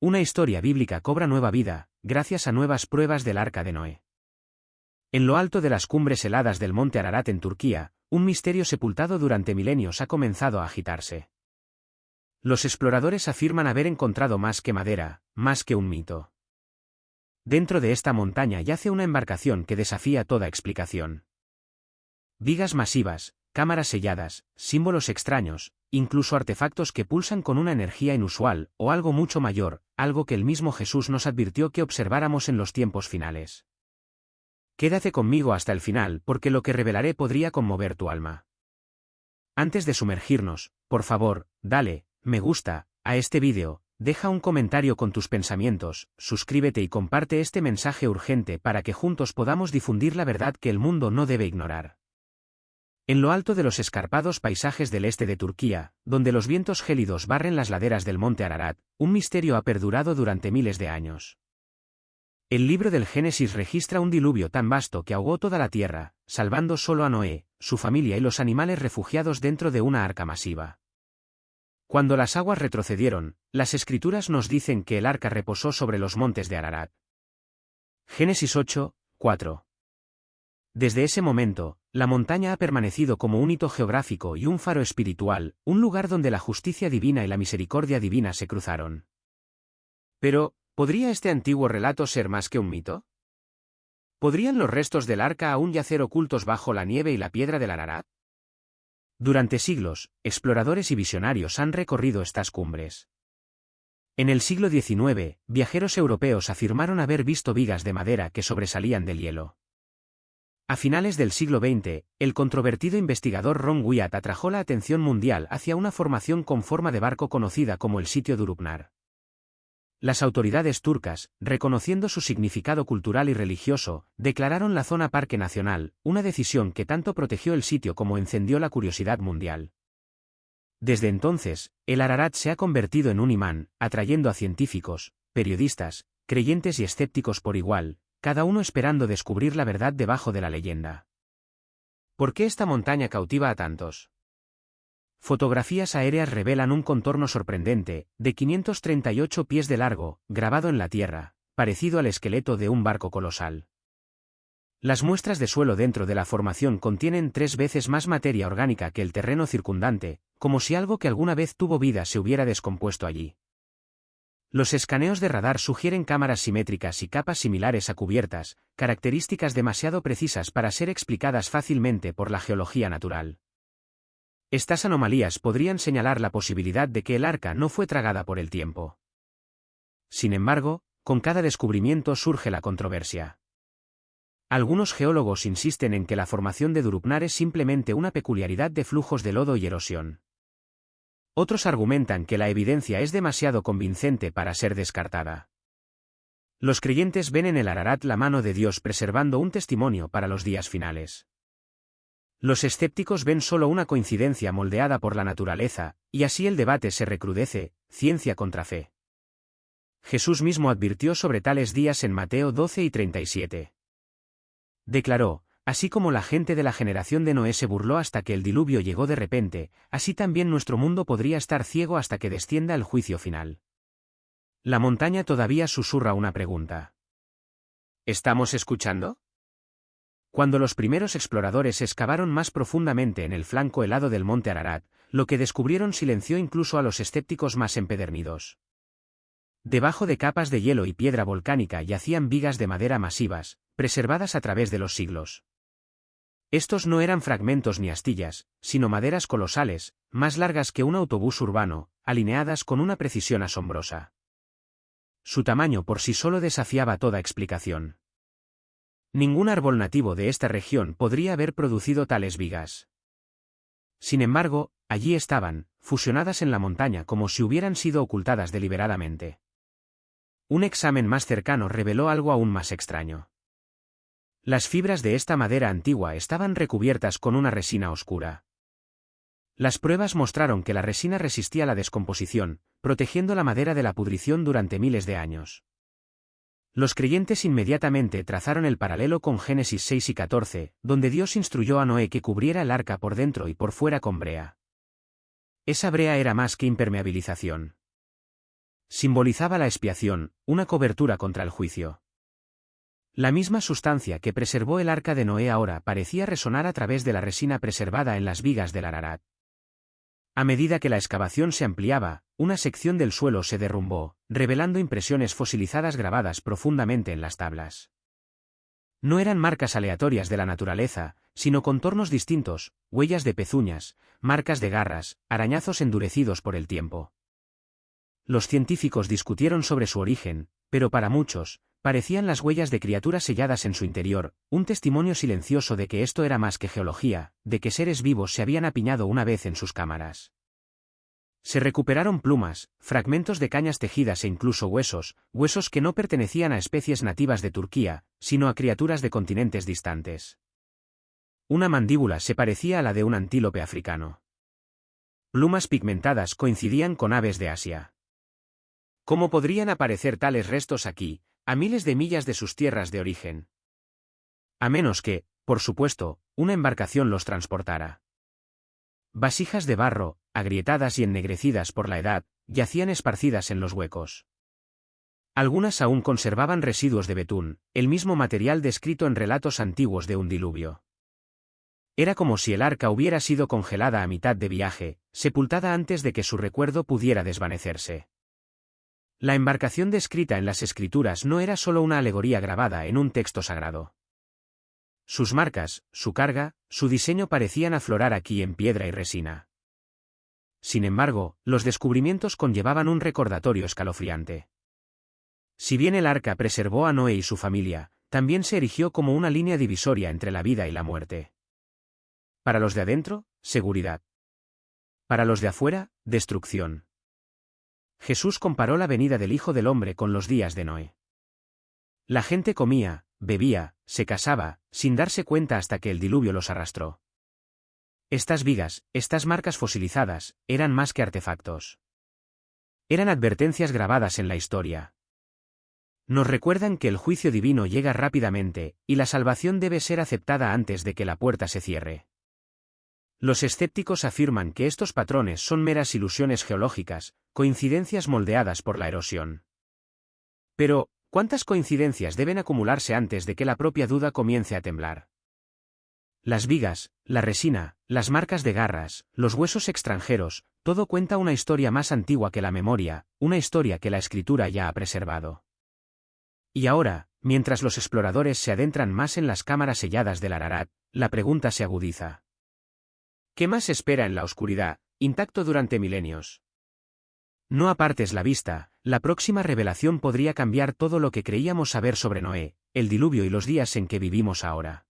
Una historia bíblica cobra nueva vida, gracias a nuevas pruebas del Arca de Noé. En lo alto de las cumbres heladas del monte Ararat en Turquía, un misterio sepultado durante milenios ha comenzado a agitarse. Los exploradores afirman haber encontrado más que madera, más que un mito. Dentro de esta montaña yace una embarcación que desafía toda explicación. Vigas masivas, cámaras selladas, símbolos extraños, incluso artefactos que pulsan con una energía inusual, o algo mucho mayor, algo que el mismo Jesús nos advirtió que observáramos en los tiempos finales. Quédate conmigo hasta el final porque lo que revelaré podría conmover tu alma. Antes de sumergirnos, por favor, dale me gusta a este vídeo, deja un comentario con tus pensamientos, suscríbete y comparte este mensaje urgente para que juntos podamos difundir la verdad que el mundo no debe ignorar. En lo alto de los escarpados paisajes del este de Turquía, donde los vientos gélidos barren las laderas del monte Ararat, un misterio ha perdurado durante miles de años. El libro del Génesis registra un diluvio tan vasto que ahogó toda la tierra, salvando solo a Noé, su familia y los animales refugiados dentro de una arca masiva. Cuando las aguas retrocedieron, las escrituras nos dicen que el arca reposó sobre los montes de Ararat. Génesis 8, 4. Desde ese momento, la montaña ha permanecido como un hito geográfico y un faro espiritual, un lugar donde la justicia divina y la misericordia divina se cruzaron. Pero, ¿podría este antiguo relato ser más que un mito? ¿Podrían los restos del arca aún yacer ocultos bajo la nieve y la piedra del Ararat? Durante siglos, exploradores y visionarios han recorrido estas cumbres. En el siglo XIX, viajeros europeos afirmaron haber visto vigas de madera que sobresalían del hielo. A finales del siglo XX, el controvertido investigador Ron Wyatt atrajo la atención mundial hacia una formación con forma de barco conocida como el sitio de Urupnar. Las autoridades turcas, reconociendo su significado cultural y religioso, declararon la zona Parque Nacional, una decisión que tanto protegió el sitio como encendió la curiosidad mundial. Desde entonces, el Ararat se ha convertido en un imán, atrayendo a científicos, periodistas, creyentes y escépticos por igual, cada uno esperando descubrir la verdad debajo de la leyenda. ¿Por qué esta montaña cautiva a tantos? Fotografías aéreas revelan un contorno sorprendente, de 538 pies de largo, grabado en la tierra, parecido al esqueleto de un barco colosal. Las muestras de suelo dentro de la formación contienen 3 veces más materia orgánica que el terreno circundante, como si algo que alguna vez tuvo vida se hubiera descompuesto allí. Los escaneos de radar sugieren cámaras simétricas y capas similares a cubiertas, características demasiado precisas para ser explicadas fácilmente por la geología natural. Estas anomalías podrían señalar la posibilidad de que el arca no fue tragada por el tiempo. Sin embargo, con cada descubrimiento surge la controversia. Algunos geólogos insisten en que la formación de Urupnar es simplemente una peculiaridad de flujos de lodo y erosión. Otros argumentan que la evidencia es demasiado convincente para ser descartada. Los creyentes ven en el Ararat la mano de Dios preservando un testimonio para los días finales. Los escépticos ven solo una coincidencia moldeada por la naturaleza, y así el debate se recrudece, ciencia contra fe. Jesús mismo advirtió sobre tales días en Mateo 12 y 37. Declaró: así como la gente de la generación de Noé se burló hasta que el diluvio llegó de repente, así también nuestro mundo podría estar ciego hasta que descienda el juicio final. La montaña todavía susurra una pregunta. ¿Estamos escuchando? Cuando los primeros exploradores excavaron más profundamente en el flanco helado del monte Ararat, lo que descubrieron silenció incluso a los escépticos más empedernidos. Debajo de capas de hielo y piedra volcánica yacían vigas de madera masivas, preservadas a través de los siglos. Estos no eran fragmentos ni astillas, sino maderas colosales, más largas que un autobús urbano, alineadas con una precisión asombrosa. Su tamaño por sí solo desafiaba toda explicación. Ningún árbol nativo de esta región podría haber producido tales vigas. Sin embargo, allí estaban, fusionadas en la montaña como si hubieran sido ocultadas deliberadamente. Un examen más cercano reveló algo aún más extraño. Las fibras de esta madera antigua estaban recubiertas con una resina oscura. Las pruebas mostraron que la resina resistía la descomposición, protegiendo la madera de la pudrición durante miles de años. Los creyentes inmediatamente trazaron el paralelo con Génesis 6 y 14, donde Dios instruyó a Noé que cubriera el arca por dentro y por fuera con brea. Esa brea era más que impermeabilización. Simbolizaba la expiación, una cobertura contra el juicio. La misma sustancia que preservó el arca de Noé ahora parecía resonar a través de la resina preservada en las vigas del Ararat. A medida que la excavación se ampliaba, una sección del suelo se derrumbó, revelando impresiones fosilizadas grabadas profundamente en las tablas. No eran marcas aleatorias de la naturaleza, sino contornos distintos, huellas de pezuñas, marcas de garras, arañazos endurecidos por el tiempo. Los científicos discutieron sobre su origen, pero para muchos, parecían las huellas de criaturas selladas en su interior, un testimonio silencioso de que esto era más que geología, de que seres vivos se habían apiñado una vez en sus cámaras. Se recuperaron plumas, fragmentos de cañas tejidas e incluso huesos que no pertenecían a especies nativas de Turquía, sino a criaturas de continentes distantes. Una mandíbula se parecía a la de un antílope africano. Plumas pigmentadas coincidían con aves de Asia. ¿Cómo podrían aparecer tales restos aquí, a miles de millas de sus tierras de origen? A menos que, por supuesto, una embarcación los transportara. Vasijas de barro, agrietadas y ennegrecidas por la edad, yacían esparcidas en los huecos. Algunas aún conservaban residuos de betún, el mismo material descrito en relatos antiguos de un diluvio. Era como si el arca hubiera sido congelada a mitad de viaje, sepultada antes de que su recuerdo pudiera desvanecerse. La embarcación descrita en las escrituras no era solo una alegoría grabada en un texto sagrado. Sus marcas, su carga, su diseño parecían aflorar aquí en piedra y resina. Sin embargo, los descubrimientos conllevaban un recordatorio escalofriante. Si bien el arca preservó a Noé y su familia, también se erigió como una línea divisoria entre la vida y la muerte. Para los de adentro, seguridad. Para los de afuera, destrucción. Jesús comparó la venida del Hijo del Hombre con los días de Noé. La gente comía, bebía, se casaba, sin darse cuenta hasta que el diluvio los arrastró. Estas vigas, estas marcas fosilizadas, eran más que artefactos. Eran advertencias grabadas en la historia. Nos recuerdan que el juicio divino llega rápidamente, y la salvación debe ser aceptada antes de que la puerta se cierre. Los escépticos afirman que estos patrones son meras ilusiones geológicas, coincidencias moldeadas por la erosión. Pero, ¿cuántas coincidencias deben acumularse antes de que la propia duda comience a temblar? Las vigas, la resina, las marcas de garras, los huesos extranjeros, todo cuenta una historia más antigua que la memoria, una historia que la escritura ya ha preservado. Y ahora, mientras los exploradores se adentran más en las cámaras selladas del Ararat, la pregunta se agudiza. ¿Qué más espera en la oscuridad, intacto durante milenios? No apartes la vista, la próxima revelación podría cambiar todo lo que creíamos saber sobre Noé, el diluvio y los días en que vivimos ahora.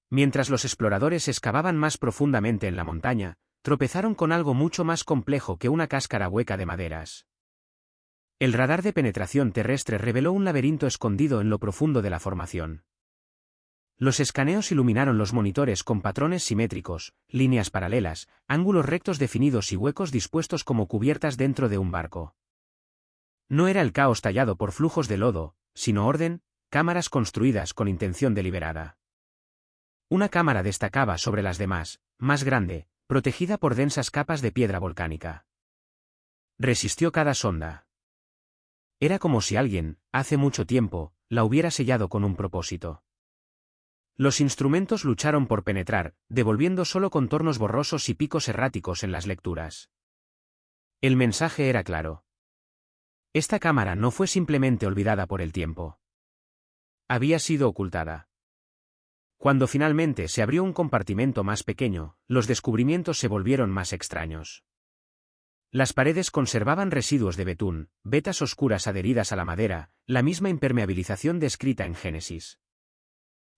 Mientras los exploradores excavaban más profundamente en la montaña, tropezaron con algo mucho más complejo que una cáscara hueca de maderas. El radar de penetración terrestre reveló un laberinto escondido en lo profundo de la formación. Los escaneos iluminaron los monitores con patrones simétricos, líneas paralelas, ángulos rectos definidos y huecos dispuestos como cubiertas dentro de un barco. No era el caos tallado por flujos de lodo, sino orden, cámaras construidas con intención deliberada. Una cámara destacaba sobre las demás, más grande, protegida por densas capas de piedra volcánica. Resistió cada sonda. Era como si alguien, hace mucho tiempo, la hubiera sellado con un propósito. Los instrumentos lucharon por penetrar, devolviendo solo contornos borrosos y picos erráticos en las lecturas. El mensaje era claro. Esta cámara no fue simplemente olvidada por el tiempo. Había sido ocultada. Cuando finalmente se abrió un compartimento más pequeño, los descubrimientos se volvieron más extraños. Las paredes conservaban residuos de betún, vetas oscuras adheridas a la madera, la misma impermeabilización descrita en Génesis.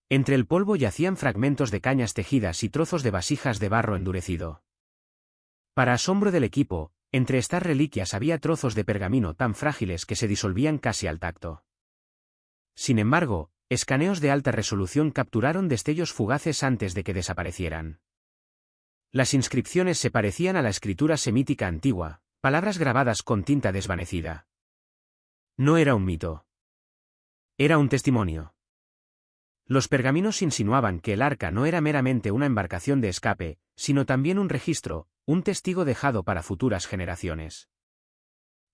Entre el polvo yacían fragmentos de cañas tejidas y trozos de vasijas de barro endurecido. Para asombro del equipo, entre estas reliquias había trozos de pergamino tan frágiles que se disolvían casi al tacto. Sin embargo, escaneos de alta resolución capturaron destellos fugaces antes de que desaparecieran. Las inscripciones se parecían a la escritura semítica antigua, palabras grabadas con tinta desvanecida. No era un mito. Era un testimonio. Los pergaminos insinuaban que el arca no era meramente una embarcación de escape, sino también un registro, un testigo dejado para futuras generaciones.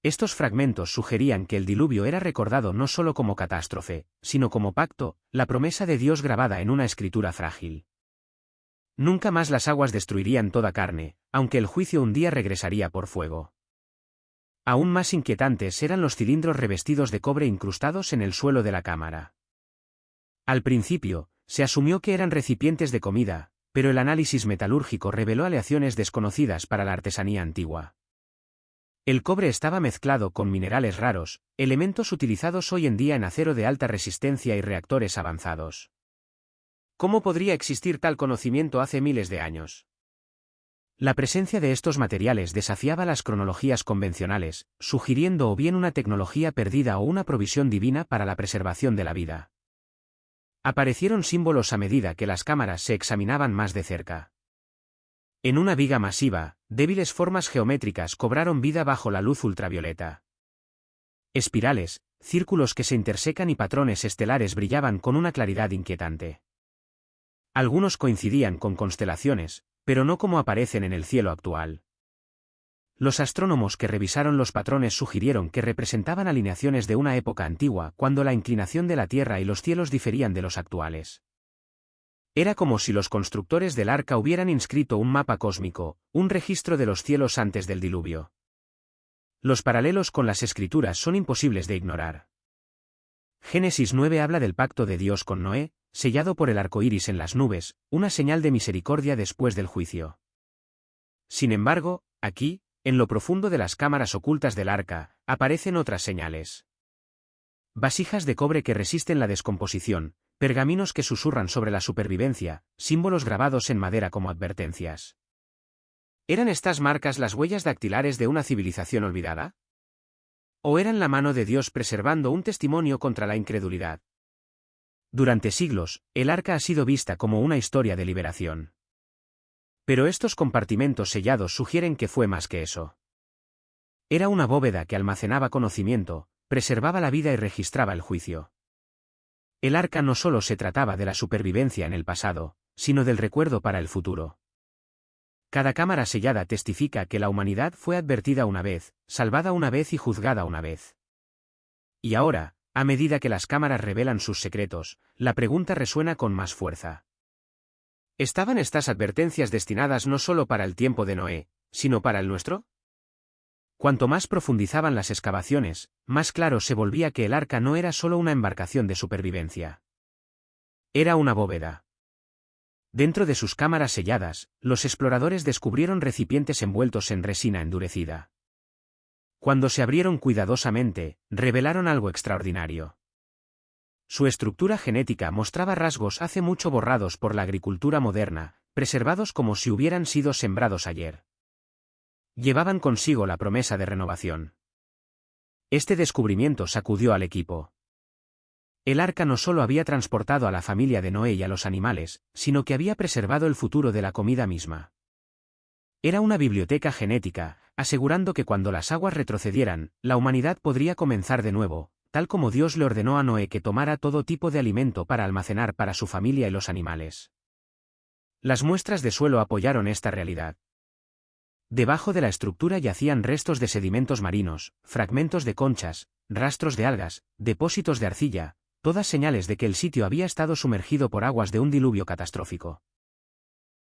Estos fragmentos sugerían que el diluvio era recordado no solo como catástrofe, sino como pacto, la promesa de Dios grabada en una escritura frágil. Nunca más las aguas destruirían toda carne, aunque el juicio un día regresaría por fuego. Aún más inquietantes eran los cilindros revestidos de cobre incrustados en el suelo de la cámara. Al principio, se asumió que eran recipientes de comida, pero el análisis metalúrgico reveló aleaciones desconocidas para la artesanía antigua. El cobre estaba mezclado con minerales raros, elementos utilizados hoy en día en acero de alta resistencia y reactores avanzados. ¿Cómo podría existir tal conocimiento hace miles de años? La presencia de estos materiales desafiaba las cronologías convencionales, sugiriendo o bien una tecnología perdida o una provisión divina para la preservación de la vida. Aparecieron símbolos a medida que las cámaras se examinaban más de cerca. En una viga masiva, débiles formas geométricas cobraron vida bajo la luz ultravioleta. Espirales, círculos que se intersecan y patrones estelares brillaban con una claridad inquietante. Algunos coincidían con constelaciones, pero no como aparecen en el cielo actual. Los astrónomos que revisaron los patrones sugirieron que representaban alineaciones de una época antigua cuando la inclinación de la Tierra y los cielos diferían de los actuales. Era como si los constructores del arca hubieran inscrito un mapa cósmico, un registro de los cielos antes del diluvio. Los paralelos con las escrituras son imposibles de ignorar. Génesis 9 habla del pacto de Dios con Noé, sellado por el arco iris en las nubes, una señal de misericordia después del juicio. Sin embargo, aquí, en lo profundo de las cámaras ocultas del arca, aparecen otras señales. Vasijas de cobre que resisten la descomposición, pergaminos que susurran sobre la supervivencia, símbolos grabados en madera como advertencias. ¿Eran estas marcas las huellas dactilares de una civilización olvidada? ¿O eran la mano de Dios preservando un testimonio contra la incredulidad? Durante siglos, el arca ha sido vista como una historia de liberación. Pero estos compartimentos sellados sugieren que fue más que eso. Era una bóveda que almacenaba conocimiento, preservaba la vida y registraba el juicio. El arca no solo se trataba de la supervivencia en el pasado, sino del recuerdo para el futuro. Cada cámara sellada testifica que la humanidad fue advertida una vez, salvada una vez y juzgada una vez. Y ahora, a medida que las cámaras revelan sus secretos, la pregunta resuena con más fuerza. ¿Estaban estas advertencias destinadas no solo para el tiempo de Noé, sino para el nuestro? Cuanto más profundizaban las excavaciones, más claro se volvía que el arca no era solo una embarcación de supervivencia. Era una bóveda. Dentro de sus cámaras selladas, los exploradores descubrieron recipientes envueltos en resina endurecida. Cuando se abrieron cuidadosamente, revelaron algo extraordinario. Su estructura genética mostraba rasgos hace mucho borrados por la agricultura moderna, preservados como si hubieran sido sembrados ayer. Llevaban consigo la promesa de renovación. Este descubrimiento sacudió al equipo. El arca no solo había transportado a la familia de Noé y a los animales, sino que había preservado el futuro de la comida misma. Era una biblioteca genética, asegurando que cuando las aguas retrocedieran, la humanidad podría comenzar de nuevo, tal como Dios le ordenó a Noé que tomara todo tipo de alimento para almacenar para su familia y los animales. Las muestras de suelo apoyaron esta realidad. Debajo de la estructura yacían restos de sedimentos marinos, fragmentos de conchas, rastros de algas, depósitos de arcilla, todas señales de que el sitio había estado sumergido por aguas de un diluvio catastrófico.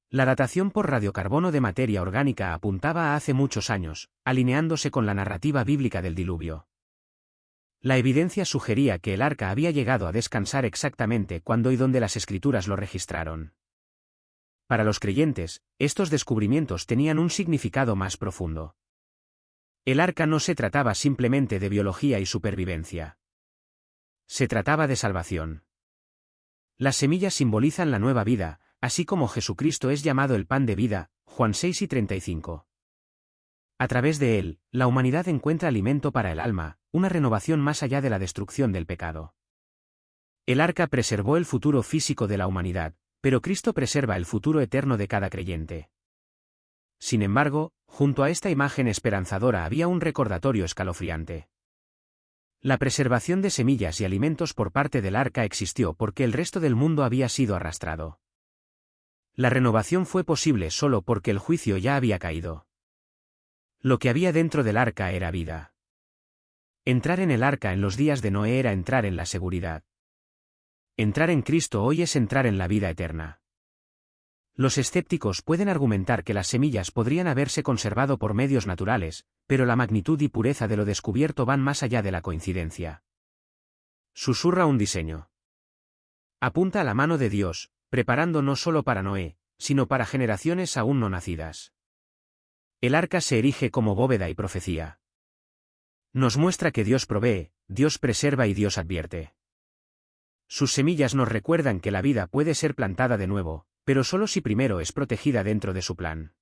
La datación por radiocarbono de materia orgánica apuntaba a hace muchos años, alineándose con la narrativa bíblica del diluvio. La evidencia sugería que el arca había llegado a descansar exactamente cuando y donde las escrituras lo registraron. Para los creyentes, estos descubrimientos tenían un significado más profundo. El arca no se trataba simplemente de biología y supervivencia. Se trataba de salvación. Las semillas simbolizan la nueva vida, así como Jesucristo es llamado el pan de vida, Juan 6:35. A través de él, la humanidad encuentra alimento para el alma, una renovación más allá de la destrucción del pecado. El arca preservó el futuro físico de la humanidad, pero Cristo preserva el futuro eterno de cada creyente. Sin embargo, junto a esta imagen esperanzadora había un recordatorio escalofriante. La preservación de semillas y alimentos por parte del arca existió porque el resto del mundo había sido arrastrado. La renovación fue posible solo porque el juicio ya había caído. Lo que había dentro del arca era vida. Entrar en el arca en los días de Noé era entrar en la seguridad. Entrar en Cristo hoy es entrar en la vida eterna. Los escépticos pueden argumentar que las semillas podrían haberse conservado por medios naturales, pero la magnitud y pureza de lo descubierto van más allá de la coincidencia. Susurra un diseño. Apunta a la mano de Dios, preparando no solo para Noé, sino para generaciones aún no nacidas. El arca se erige como bóveda y profecía. Nos muestra que Dios provee, Dios preserva y Dios advierte. Sus semillas nos recuerdan que la vida puede ser plantada de nuevo, pero solo si primero es protegida dentro de su plan.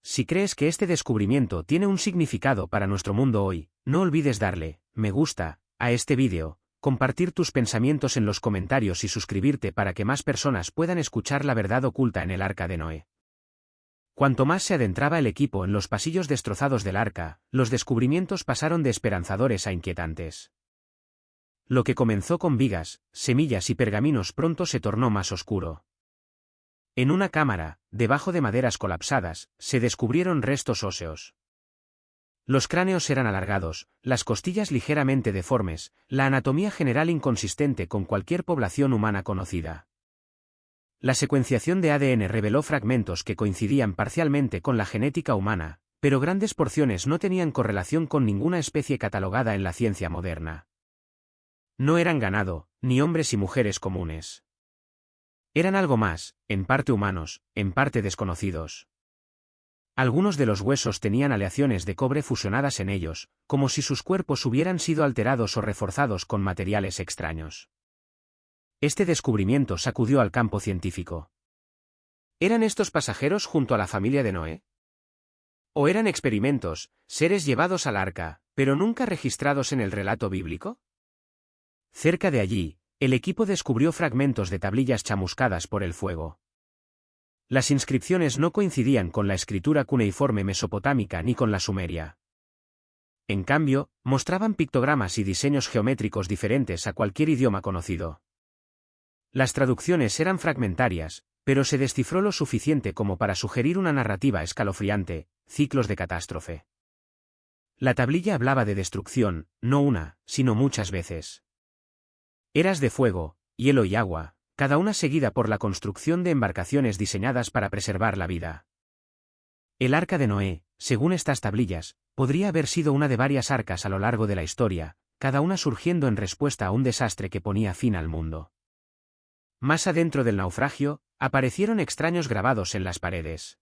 Si crees que este descubrimiento tiene un significado para nuestro mundo hoy, no olvides darle me gusta a este vídeo, compartir tus pensamientos en los comentarios y suscribirte para que más personas puedan escuchar la verdad oculta en el arca de Noé. Cuanto más se adentraba el equipo en los pasillos destrozados del arca, los descubrimientos pasaron de esperanzadores a inquietantes. Lo que comenzó con vigas, semillas y pergaminos pronto se tornó más oscuro. En una cámara, debajo de maderas colapsadas, se descubrieron restos óseos. Los cráneos eran alargados, las costillas ligeramente deformes, la anatomía general inconsistente con cualquier población humana conocida. La secuenciación de ADN reveló fragmentos que coincidían parcialmente con la genética humana, pero grandes porciones no tenían correlación con ninguna especie catalogada en la ciencia moderna. No eran ganado, ni hombres y mujeres comunes. Eran algo más, en parte humanos, en parte desconocidos. Algunos de los huesos tenían aleaciones de cobre fusionadas en ellos, como si sus cuerpos hubieran sido alterados o reforzados con materiales extraños. Este descubrimiento sacudió al campo científico. ¿Eran estos pasajeros junto a la familia de Noé? ¿O eran experimentos, seres llevados al arca, pero nunca registrados en el relato bíblico? Cerca de allí, el equipo descubrió fragmentos de tablillas chamuscadas por el fuego. Las inscripciones no coincidían con la escritura cuneiforme mesopotámica ni con la sumeria. En cambio, mostraban pictogramas y diseños geométricos diferentes a cualquier idioma conocido. Las traducciones eran fragmentarias, pero se descifró lo suficiente como para sugerir una narrativa escalofriante, ciclos de catástrofe. La tablilla hablaba de destrucción, no una, sino muchas veces. Eras de fuego, hielo y agua, cada una seguida por la construcción de embarcaciones diseñadas para preservar la vida. El arca de Noé, según estas tablillas, podría haber sido una de varias arcas a lo largo de la historia, cada una surgiendo en respuesta a un desastre que ponía fin al mundo. Más adentro del naufragio, aparecieron extraños grabados en las paredes.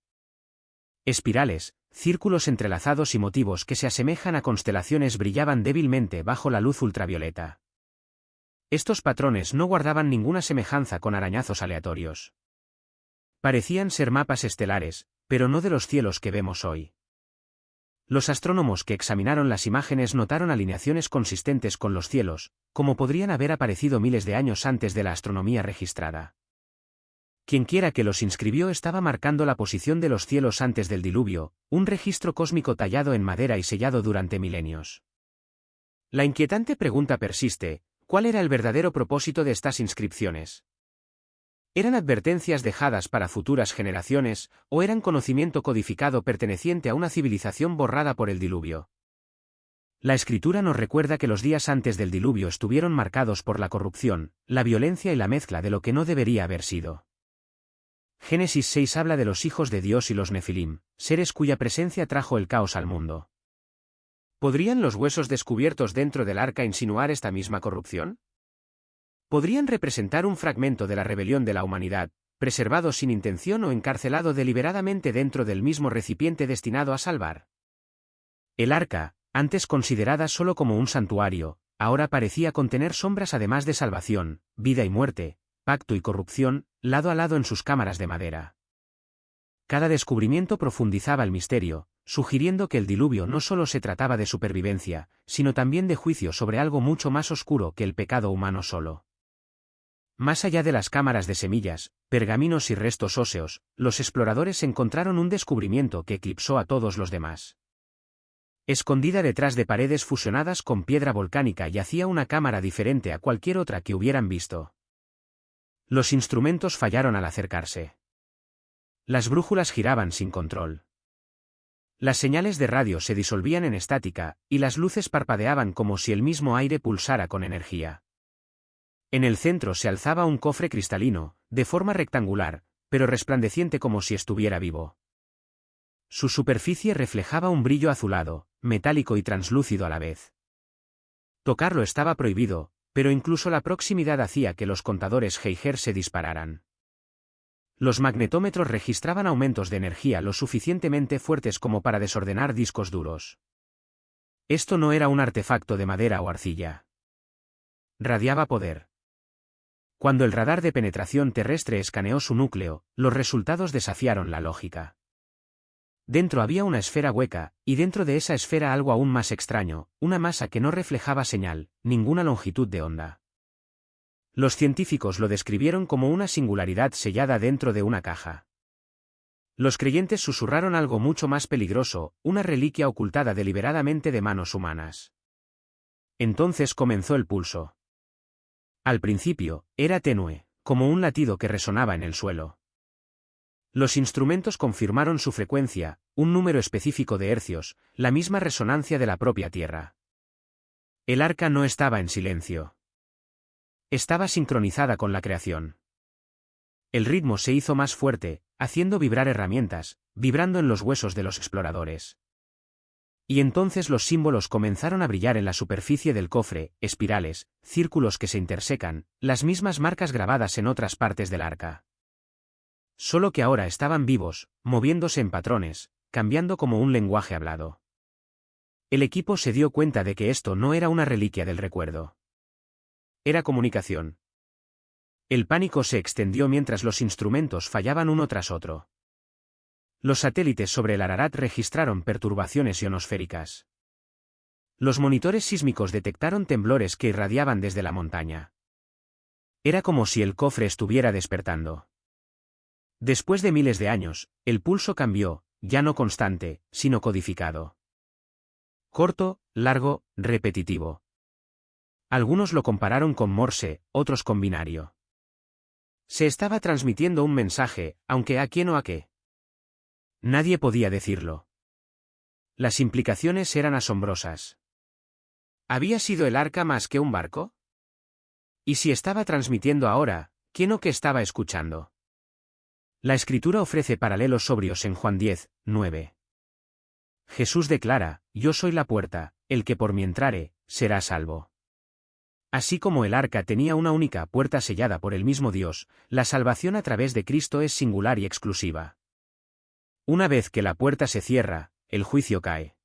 Espirales, círculos entrelazados y motivos que se asemejan a constelaciones brillaban débilmente bajo la luz ultravioleta. Estos patrones no guardaban ninguna semejanza con arañazos aleatorios. Parecían ser mapas estelares, pero no de los cielos que vemos hoy. Los astrónomos que examinaron las imágenes notaron alineaciones consistentes con los cielos, como podrían haber aparecido miles de años antes de la astronomía registrada. Quienquiera que los inscribió estaba marcando la posición de los cielos antes del diluvio, un registro cósmico tallado en madera y sellado durante milenios. La inquietante pregunta persiste: ¿cuál era el verdadero propósito de estas inscripciones? ¿Eran advertencias dejadas para futuras generaciones, o eran conocimiento codificado perteneciente a una civilización borrada por el diluvio? La escritura nos recuerda que los días antes del diluvio estuvieron marcados por la corrupción, la violencia y la mezcla de lo que no debería haber sido. Génesis 6 habla de los hijos de Dios y los Nefilim, seres cuya presencia trajo el caos al mundo. ¿Podrían los huesos descubiertos dentro del arca insinuar esta misma corrupción? ¿Podrían representar un fragmento de la rebelión de la humanidad, preservado sin intención o encarcelado deliberadamente dentro del mismo recipiente destinado a salvar? El arca, antes considerada solo como un santuario, ahora parecía contener sombras además de salvación, vida y muerte, pacto y corrupción, lado a lado en sus cámaras de madera. Cada descubrimiento profundizaba el misterio, sugiriendo que el diluvio no solo se trataba de supervivencia, sino también de juicio sobre algo mucho más oscuro que el pecado humano solo. Más allá de las cámaras de semillas, pergaminos y restos óseos, los exploradores encontraron un descubrimiento que eclipsó a todos los demás. Escondida detrás de paredes fusionadas con piedra volcánica yacía una cámara diferente a cualquier otra que hubieran visto. Los instrumentos fallaron al acercarse. Las brújulas giraban sin control. Las señales de radio se disolvían en estática, y las luces parpadeaban como si el mismo aire pulsara con energía. En el centro se alzaba un cofre cristalino, de forma rectangular, pero resplandeciente como si estuviera vivo. Su superficie reflejaba un brillo azulado, metálico y translúcido a la vez. Tocarlo estaba prohibido, pero incluso la proximidad hacía que los contadores Geiger se dispararan. Los magnetómetros registraban aumentos de energía lo suficientemente fuertes como para desordenar discos duros. Esto no era un artefacto de madera o arcilla. Radiaba poder. Cuando el radar de penetración terrestre escaneó su núcleo, los resultados desafiaron la lógica. Dentro había una esfera hueca, y dentro de esa esfera algo aún más extraño, una masa que no reflejaba señal, ninguna longitud de onda. Los científicos lo describieron como una singularidad sellada dentro de una caja. Los creyentes susurraron algo mucho más peligroso, una reliquia ocultada deliberadamente de manos humanas. Entonces comenzó el pulso. Al principio, era tenue, como un latido que resonaba en el suelo. Los instrumentos confirmaron su frecuencia, un número específico de hercios, la misma resonancia de la propia Tierra. El arca no estaba en silencio. Estaba sincronizada con la creación. El ritmo se hizo más fuerte, haciendo vibrar herramientas, vibrando en los huesos de los exploradores. Y entonces los símbolos comenzaron a brillar en la superficie del cofre, espirales, círculos que se intersecan, las mismas marcas grabadas en otras partes del arca. Solo que ahora estaban vivos, moviéndose en patrones, cambiando como un lenguaje hablado. El equipo se dio cuenta de que esto no era una reliquia del recuerdo. Era comunicación. El pánico se extendió mientras los instrumentos fallaban uno tras otro. Los satélites sobre el Ararat registraron perturbaciones ionosféricas. Los monitores sísmicos detectaron temblores que irradiaban desde la montaña. Era como si el cofre estuviera despertando. Después de miles de años, el pulso cambió, ya no constante, sino codificado. Corto, largo, repetitivo. Algunos lo compararon con Morse, otros con binario. Se estaba transmitiendo un mensaje, aunque a quién o a qué. Nadie podía decirlo. Las implicaciones eran asombrosas. ¿Había sido el arca más que un barco? ¿Y si estaba transmitiendo ahora, quién o qué estaba escuchando? La Escritura ofrece paralelos sobrios en Juan 10, 9. Jesús declara: «Yo soy la puerta, el que por mí entrare, será salvo». Así como el arca tenía una única puerta sellada por el mismo Dios, la salvación a través de Cristo es singular y exclusiva. Una vez que la puerta se cierra, el juicio cae.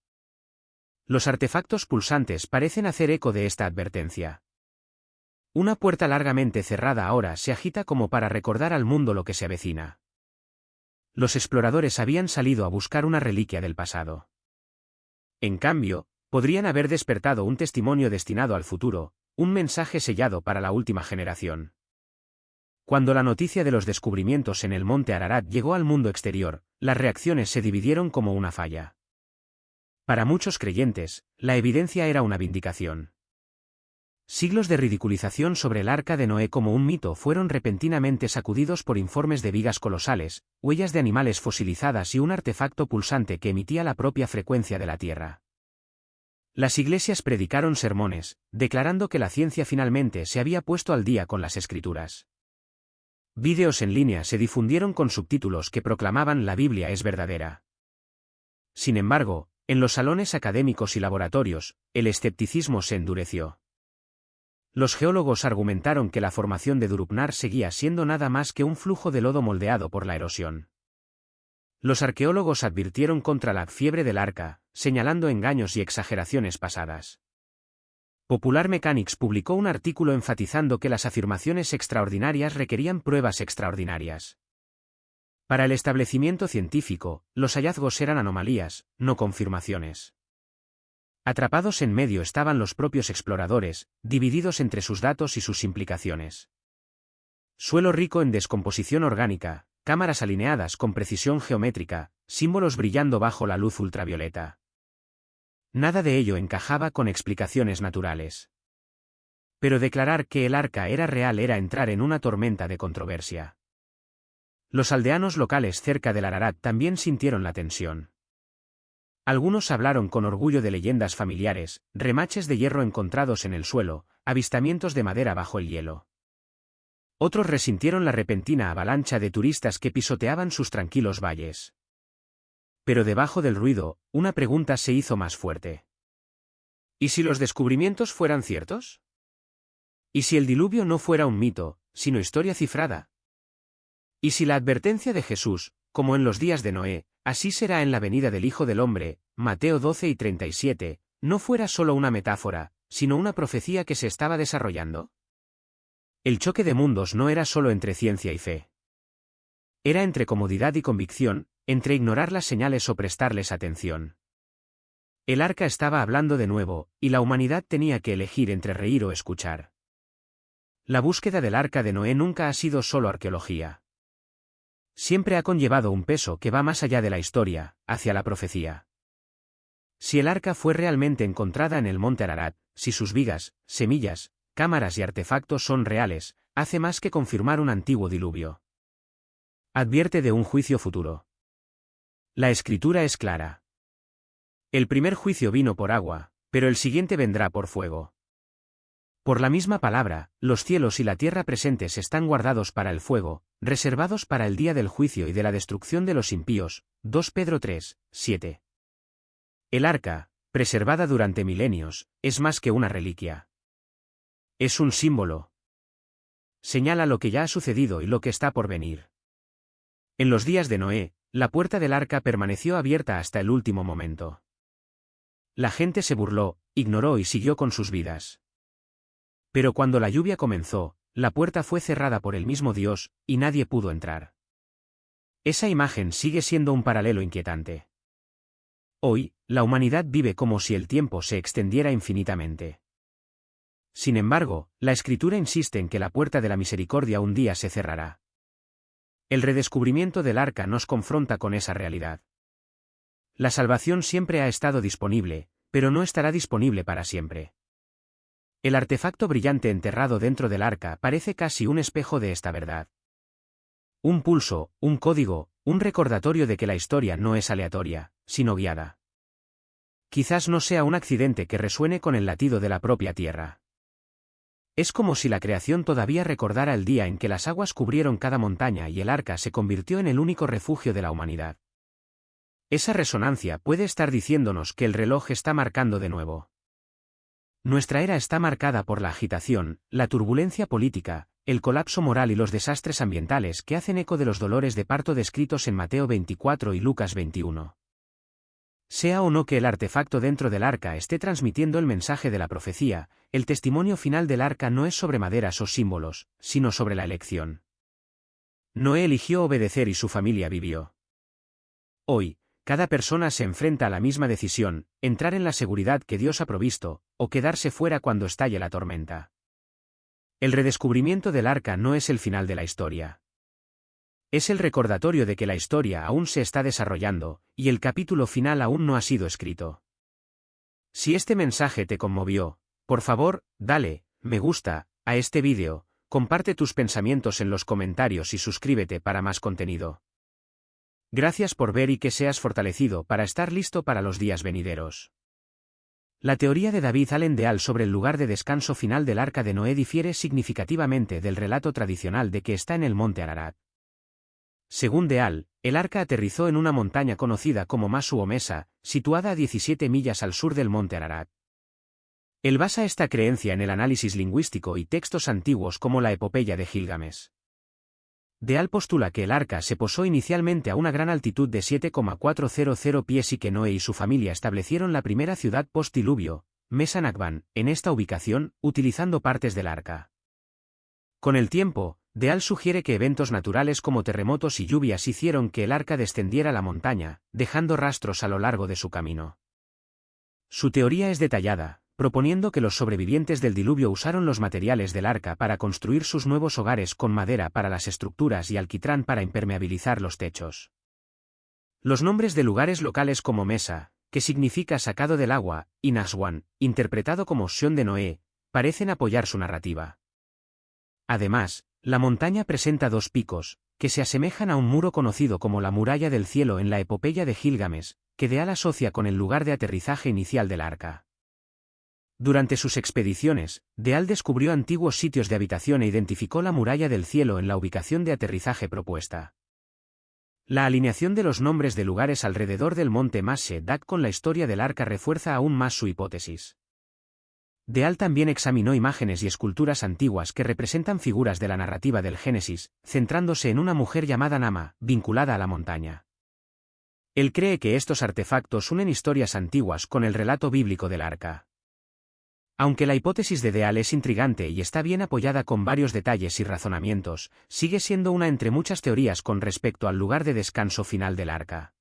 Los artefactos pulsantes parecen hacer eco de esta advertencia. Una puerta largamente cerrada ahora se agita como para recordar al mundo lo que se avecina. Los exploradores habían salido a buscar una reliquia del pasado. En cambio, podrían haber despertado un testimonio destinado al futuro, un mensaje sellado para la última generación. Cuando la noticia de los descubrimientos en el monte Ararat llegó al mundo exterior, las reacciones se dividieron como una falla. Para muchos creyentes, la evidencia era una vindicación. Siglos de ridiculización sobre el arca de Noé como un mito fueron repentinamente sacudidos por informes de vigas colosales, huellas de animales fosilizadas y un artefacto pulsante que emitía la propia frecuencia de la Tierra. Las iglesias predicaron sermones, declarando que la ciencia finalmente se había puesto al día con las Escrituras. Vídeos en línea se difundieron con subtítulos que proclamaban «La Biblia es verdadera». Sin embargo, en los salones académicos y laboratorios, el escepticismo se endureció. Los geólogos argumentaron que la formación de Drupnar seguía siendo nada más que un flujo de lodo moldeado por la erosión. Los arqueólogos advirtieron contra la fiebre del arca, señalando engaños y exageraciones pasadas. Popular Mechanics publicó un artículo enfatizando que las afirmaciones extraordinarias requerían pruebas extraordinarias. Para el establecimiento científico, los hallazgos eran anomalías, no confirmaciones. Atrapados en medio estaban los propios exploradores, divididos entre sus datos y sus implicaciones. Suelo rico en descomposición orgánica, cámaras alineadas con precisión geométrica, símbolos brillando bajo la luz ultravioleta. Nada de ello encajaba con explicaciones naturales. Pero declarar que el arca era real era entrar en una tormenta de controversia. Los aldeanos locales cerca del Ararat también sintieron la tensión. Algunos hablaron con orgullo de leyendas familiares, remaches de hierro encontrados en el suelo, avistamientos de madera bajo el hielo. Otros resintieron la repentina avalancha de turistas que pisoteaban sus tranquilos valles. Pero debajo del ruido, una pregunta se hizo más fuerte. ¿Y si los descubrimientos fueran ciertos? ¿Y si el diluvio no fuera un mito, sino historia cifrada? ¿Y si la advertencia de Jesús, como en los días de Noé, así será en la venida del Hijo del Hombre, Mateo 12:37, no fuera solo una metáfora, sino una profecía que se estaba desarrollando? El choque de mundos no era solo entre ciencia y fe. Era entre comodidad y convicción, entre ignorar las señales o prestarles atención. El arca estaba hablando de nuevo, y la humanidad tenía que elegir entre reír o escuchar. La búsqueda del arca de Noé nunca ha sido solo arqueología. Siempre ha conllevado un peso que va más allá de la historia, hacia la profecía. Si el arca fue realmente encontrada en el monte Ararat, si sus vigas, semillas, cámaras y artefactos son reales, hace más que confirmar un antiguo diluvio. Advierte de un juicio futuro. La escritura es clara. El primer juicio vino por agua, pero el siguiente vendrá por fuego. Por la misma palabra, los cielos y la tierra presentes están guardados para el fuego, reservados para el día del juicio y de la destrucción de los impíos. 2 Pedro 3, 7. El arca, preservada durante milenios, es más que una reliquia. Es un símbolo. Señala lo que ya ha sucedido y lo que está por venir. En los días de Noé, la puerta del arca permaneció abierta hasta el último momento. La gente se burló, ignoró y siguió con sus vidas. Pero cuando la lluvia comenzó, la puerta fue cerrada por el mismo Dios, y nadie pudo entrar. Esa imagen sigue siendo un paralelo inquietante. Hoy, la humanidad vive como si el tiempo se extendiera infinitamente. Sin embargo, la Escritura insiste en que la puerta de la misericordia un día se cerrará. El redescubrimiento del arca nos confronta con esa realidad. La salvación siempre ha estado disponible, pero no estará disponible para siempre. El artefacto brillante enterrado dentro del arca parece casi un espejo de esta verdad. Un pulso, un código, un recordatorio de que la historia no es aleatoria, sino guiada. Quizás no sea un accidente que resuene con el latido de la propia tierra. Es como si la creación todavía recordara el día en que las aguas cubrieron cada montaña y el arca se convirtió en el único refugio de la humanidad. Esa resonancia puede estar diciéndonos que el reloj está marcando de nuevo. Nuestra era está marcada por la agitación, la turbulencia política, el colapso moral y los desastres ambientales que hacen eco de los dolores de parto descritos en Mateo 24 y Lucas 21. Sea o no que el artefacto dentro del arca esté transmitiendo el mensaje de la profecía, el testimonio final del arca no es sobre maderas o símbolos, sino sobre la elección. Noé eligió obedecer y su familia vivió. Hoy, cada persona se enfrenta a la misma decisión, entrar en la seguridad que Dios ha provisto, o quedarse fuera cuando estalle la tormenta. El redescubrimiento del arca no es el final de la historia. Es el recordatorio de que la historia aún se está desarrollando, y el capítulo final aún no ha sido escrito. Si este mensaje te conmovió, por favor, dale me gusta a este vídeo, comparte tus pensamientos en los comentarios y suscríbete para más contenido. Gracias por ver y que seas fortalecido para estar listo para los días venideros. La teoría de David Allen de Al sobre el lugar de descanso final del arca de Noé difiere significativamente del relato tradicional de que está en el monte Ararat. Según de Al, el arca aterrizó en una montaña conocida como Masu o Mesa, situada a 17 millas al sur del monte Ararat. Él basa esta creencia en el análisis lingüístico y textos antiguos como la epopeya de Gilgamesh. De Al postula que el arca se posó inicialmente a una gran altitud de 7,400 pies y que Noé y su familia establecieron la primera ciudad post-diluvio, Mesa Nakban, en esta ubicación, utilizando partes del arca. Con el tiempo, De Al sugiere que eventos naturales como terremotos y lluvias hicieron que el arca descendiera la montaña, dejando rastros a lo largo de su camino. Su teoría es detallada, proponiendo que los sobrevivientes del diluvio usaron los materiales del arca para construir sus nuevos hogares con madera para las estructuras y alquitrán para impermeabilizar los techos. Los nombres de lugares locales como Mesa, que significa sacado del agua, y Naswan, interpretado como Sion de Noé, parecen apoyar su narrativa. Además, la montaña presenta dos picos, que se asemejan a un muro conocido como la muralla del cielo en la epopeya de Gilgamesh, que Deal asocia con el lugar de aterrizaje inicial del arca. Durante sus expediciones, Deal descubrió antiguos sitios de habitación e identificó la muralla del cielo en la ubicación de aterrizaje propuesta. La alineación de los nombres de lugares alrededor del monte Mashe-Dak con la historia del arca refuerza aún más su hipótesis. Deal también examinó imágenes y esculturas antiguas que representan figuras de la narrativa del Génesis, centrándose en una mujer llamada Nama, vinculada a la montaña. Él cree que estos artefactos unen historias antiguas con el relato bíblico del arca. Aunque la hipótesis de Deal es intrigante y está bien apoyada con varios detalles y razonamientos, sigue siendo una entre muchas teorías con respecto al lugar de descanso final del arca.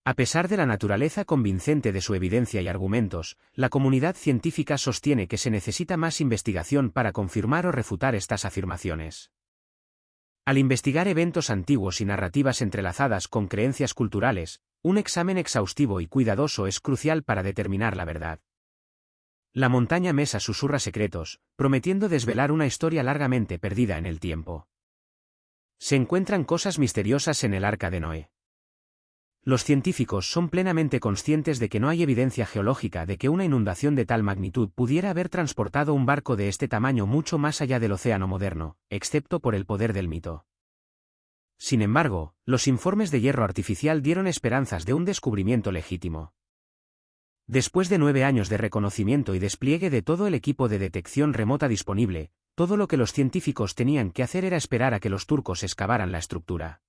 A pesar de la naturaleza convincente de su evidencia y argumentos, la comunidad científica sostiene que se necesita más investigación para confirmar o refutar estas afirmaciones. Al investigar eventos antiguos y narrativas entrelazadas con creencias culturales, un examen exhaustivo y cuidadoso es crucial para determinar la verdad. La montaña Mesa susurra secretos, prometiendo desvelar una historia largamente perdida en el tiempo. Se encuentran cosas misteriosas en el arca de Noé. Los científicos son plenamente conscientes de que no hay evidencia geológica de que una inundación de tal magnitud pudiera haber transportado un barco de este tamaño mucho más allá del océano moderno, excepto por el poder del mito. Sin embargo, los informes de hierro artificial dieron esperanzas de un descubrimiento legítimo. Después de 9 años de reconocimiento y despliegue de todo el equipo de detección remota disponible, todo lo que los científicos tenían que hacer era esperar a que los turcos excavaran la estructura.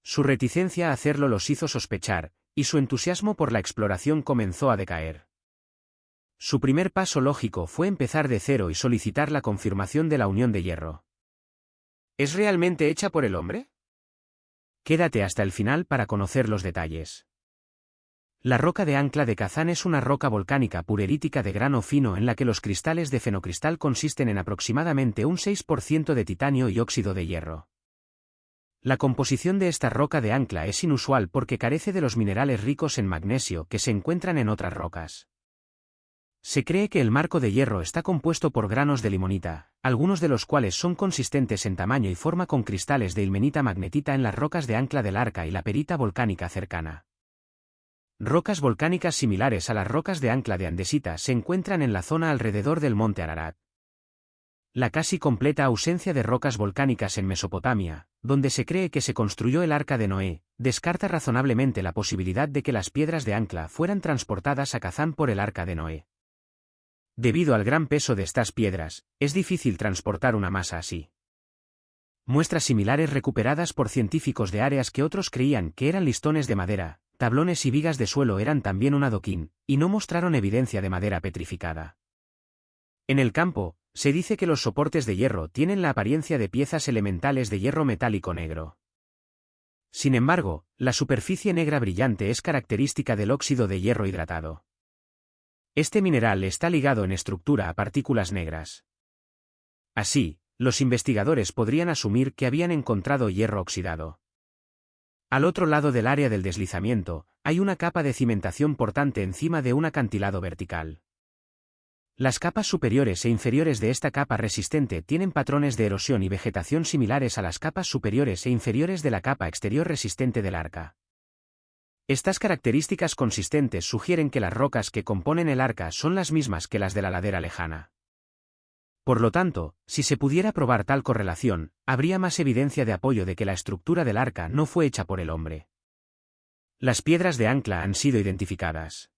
Su reticencia a hacerlo los hizo sospechar, y su entusiasmo por la exploración comenzó a decaer. Su primer paso lógico fue empezar de cero y solicitar la confirmación de la unión de hierro. ¿Es realmente hecha por el hombre? Quédate hasta el final para conocer los detalles. La roca de ancla de Kazán es una roca volcánica purerítica de grano fino en la que los cristales de fenocristal consisten en aproximadamente un 6% de titanio y óxido de hierro. La composición de esta roca de ancla es inusual porque carece de los minerales ricos en magnesio que se encuentran en otras rocas. Se cree que el marco de hierro está compuesto por granos de limonita, algunos de los cuales son consistentes en tamaño y forma con cristales de ilmenita magnetita en las rocas de ancla del arca y la perita volcánica cercana. Rocas volcánicas similares a las rocas de ancla de andesita se encuentran en la zona alrededor del monte Ararat. La casi completa ausencia de rocas volcánicas en Mesopotamia, donde se cree que se construyó el arca de Noé, descarta razonablemente la posibilidad de que las piedras de ancla fueran transportadas a Kazán por el arca de Noé. Debido al gran peso de estas piedras, es difícil transportar una masa así. Muestras similares recuperadas por científicos de áreas que otros creían que eran listones de madera, tablones y vigas de suelo eran también un adoquín, y no mostraron evidencia de madera petrificada. En el campo, se dice que los soportes de hierro tienen la apariencia de piezas elementales de hierro metálico negro. Sin embargo, la superficie negra brillante es característica del óxido de hierro hidratado. Este mineral está ligado en estructura a partículas negras. Así, los investigadores podrían asumir que habían encontrado hierro oxidado. Al otro lado del área del deslizamiento, hay una capa de cimentación portante encima de un acantilado vertical. Las capas superiores e inferiores de esta capa resistente tienen patrones de erosión y vegetación similares a las capas superiores e inferiores de la capa exterior resistente del arca. Estas características consistentes sugieren que las rocas que componen el arca son las mismas que las de la ladera lejana. Por lo tanto, si se pudiera probar tal correlación, habría más evidencia de apoyo de que la estructura del arca no fue hecha por el hombre. Las piedras de ancla han sido identificadas.